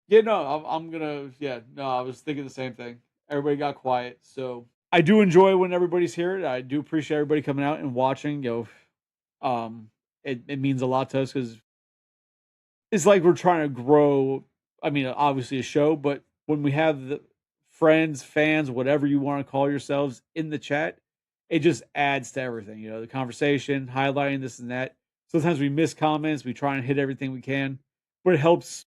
yeah, no, I'm gonna, yeah, no, I was thinking the same thing. Everybody got quiet, so I do enjoy when everybody's here. I do appreciate everybody coming out and watching. You know, it means a lot to us because it's like we're trying to grow. I mean, obviously a show, but when we have the friends, fans, whatever you want to call yourselves in the chat, it just adds to everything. You know, the conversation, highlighting this and that. Sometimes we miss comments. We try and hit everything we can, but it helps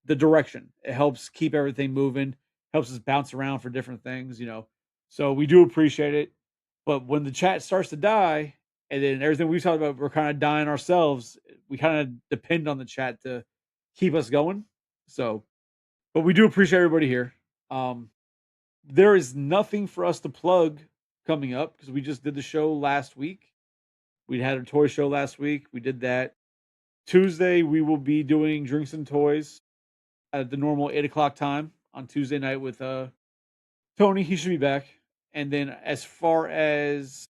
the direction. It helps keep everything moving, helps us bounce around for different things, you know. So we do appreciate it. But when the chat starts to die, and then everything we've talked about, we're kind of dying ourselves, we kind of depend on the chat to keep us going. So, but we do appreciate everybody here. There is nothing for us to plug coming up because we just did the show last week. We had a toy show last week. We did that. Tuesday, we will be doing Drinks and Toys at the normal 8 o'clock time on Tuesday night with Tony. He should be back. And then as far as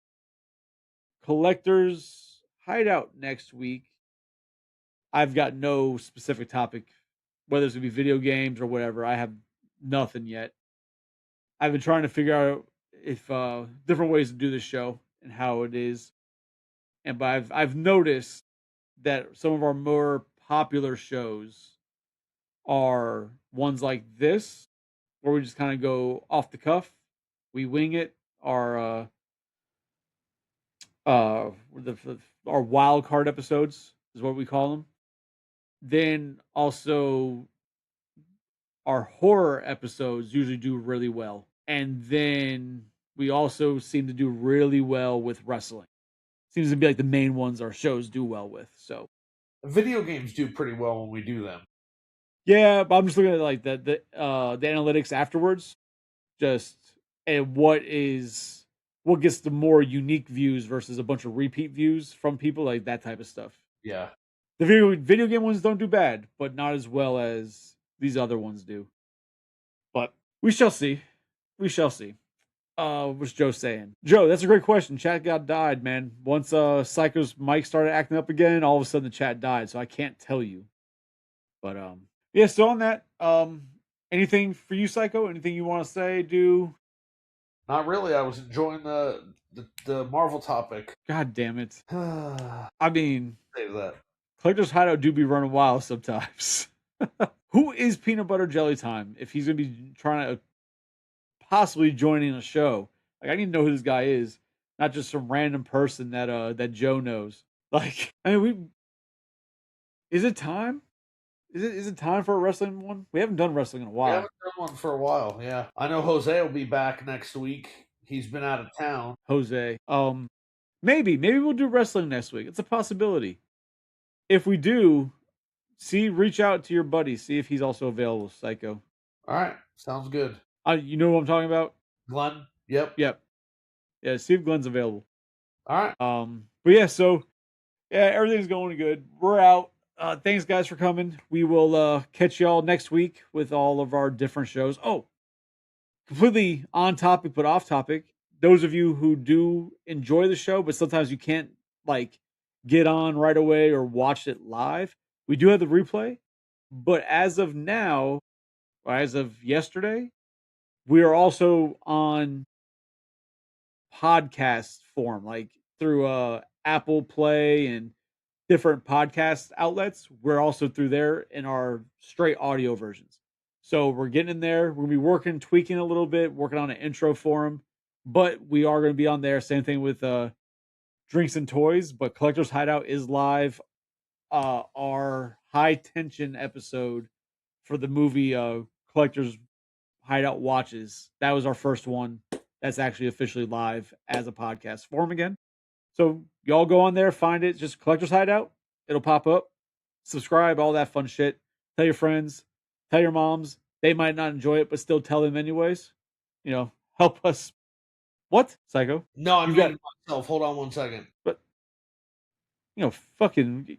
Collectors Hideout next week, I've got no specific topic, whether it's gonna be video games or whatever. I have nothing yet. I've been trying to figure out if different ways to do this show and how it is. And but I've noticed that some of our more popular shows are ones like this, where we just kind of go off the cuff, we wing it. Our wild card episodes is what we call them. Then also our horror episodes usually do really well, and then we also seem to do really well with wrestling. Seems to be like the main ones our shows do well with. So
Video games do pretty well when we do them.
yeah, but I'm just looking at like the analytics afterwards, just and what gets the more unique views versus a bunch of repeat views from people, like that type of stuff.
Yeah.
The video game ones don't do bad, but not as well as these other ones do. But we shall see. We shall see. What's Joe saying? Joe, that's a great question. Chat got died, man. Once Psycho's mic started acting up again, all of a sudden the chat died, so I can't tell you. But yeah, so on that, anything for you, Psycho? Anything you want to say, do?
Not really. I was enjoying the Marvel topic.
God damn it.
Say
I mean,
that.
Collector's Hideout do be running wild sometimes. Who is Peanut Butter Jelly Time if he's going to be trying to possibly joining a show? Like, I need to know who this guy is, not just some random person that Joe knows. Like, I mean, is it time? Is it time for a wrestling one? We haven't done wrestling in a
We
while.
haven't done one for a while. Yeah, I know Jose will be back next week. He's been out of town.
Jose. Maybe we'll do wrestling next week. It's a possibility. If we do, reach out to your buddy, see if he's also available, Psycho.
All right, sounds good.
You know what I'm talking about?
Glenn. Yep.
Yeah, see if Glenn's available.
All right.
But yeah, so yeah, everything's going good. We're out. Thanks guys for coming. We will catch y'all next week with all of our different shows. Oh, completely on topic but off topic. Those of you who do enjoy the show, but sometimes you can't like get on right away or watch it live, we do have the replay. But as of now, or as of yesterday, we are also on podcast form, like through Apple Play and different podcast outlets. We're also through there in our straight audio versions. So we're getting in there. We're gonna be working, tweaking a little bit, working on an intro for them. But we are gonna be on there. Same thing with Drinks and Toys. But Collector's Hideout is live. Our high tension episode for the movie Collector's Hideout Watches. That was our first one. That's actually officially live as a podcast form again. So y'all go on there, find it, just Collector's Hideout. It'll pop up. Subscribe, all that fun shit. Tell your friends, tell your moms. They might not enjoy it, but still tell them anyways. You know, help us. What? Psycho?
No, I'm muting myself. Hold on 1 second.
But, fucking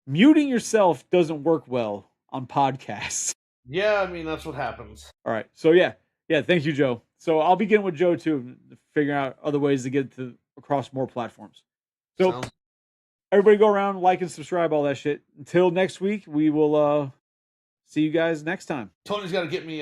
muting yourself doesn't work well on podcasts.
Yeah, I mean, that's what happens.
All right. So, yeah. Thank you, Joe. So, I'll begin with Joe, too, figuring out other ways to get to across more platforms. So, everybody go around, like and subscribe, all that shit. Until next week, we will see you guys next time.
Tony's got to get me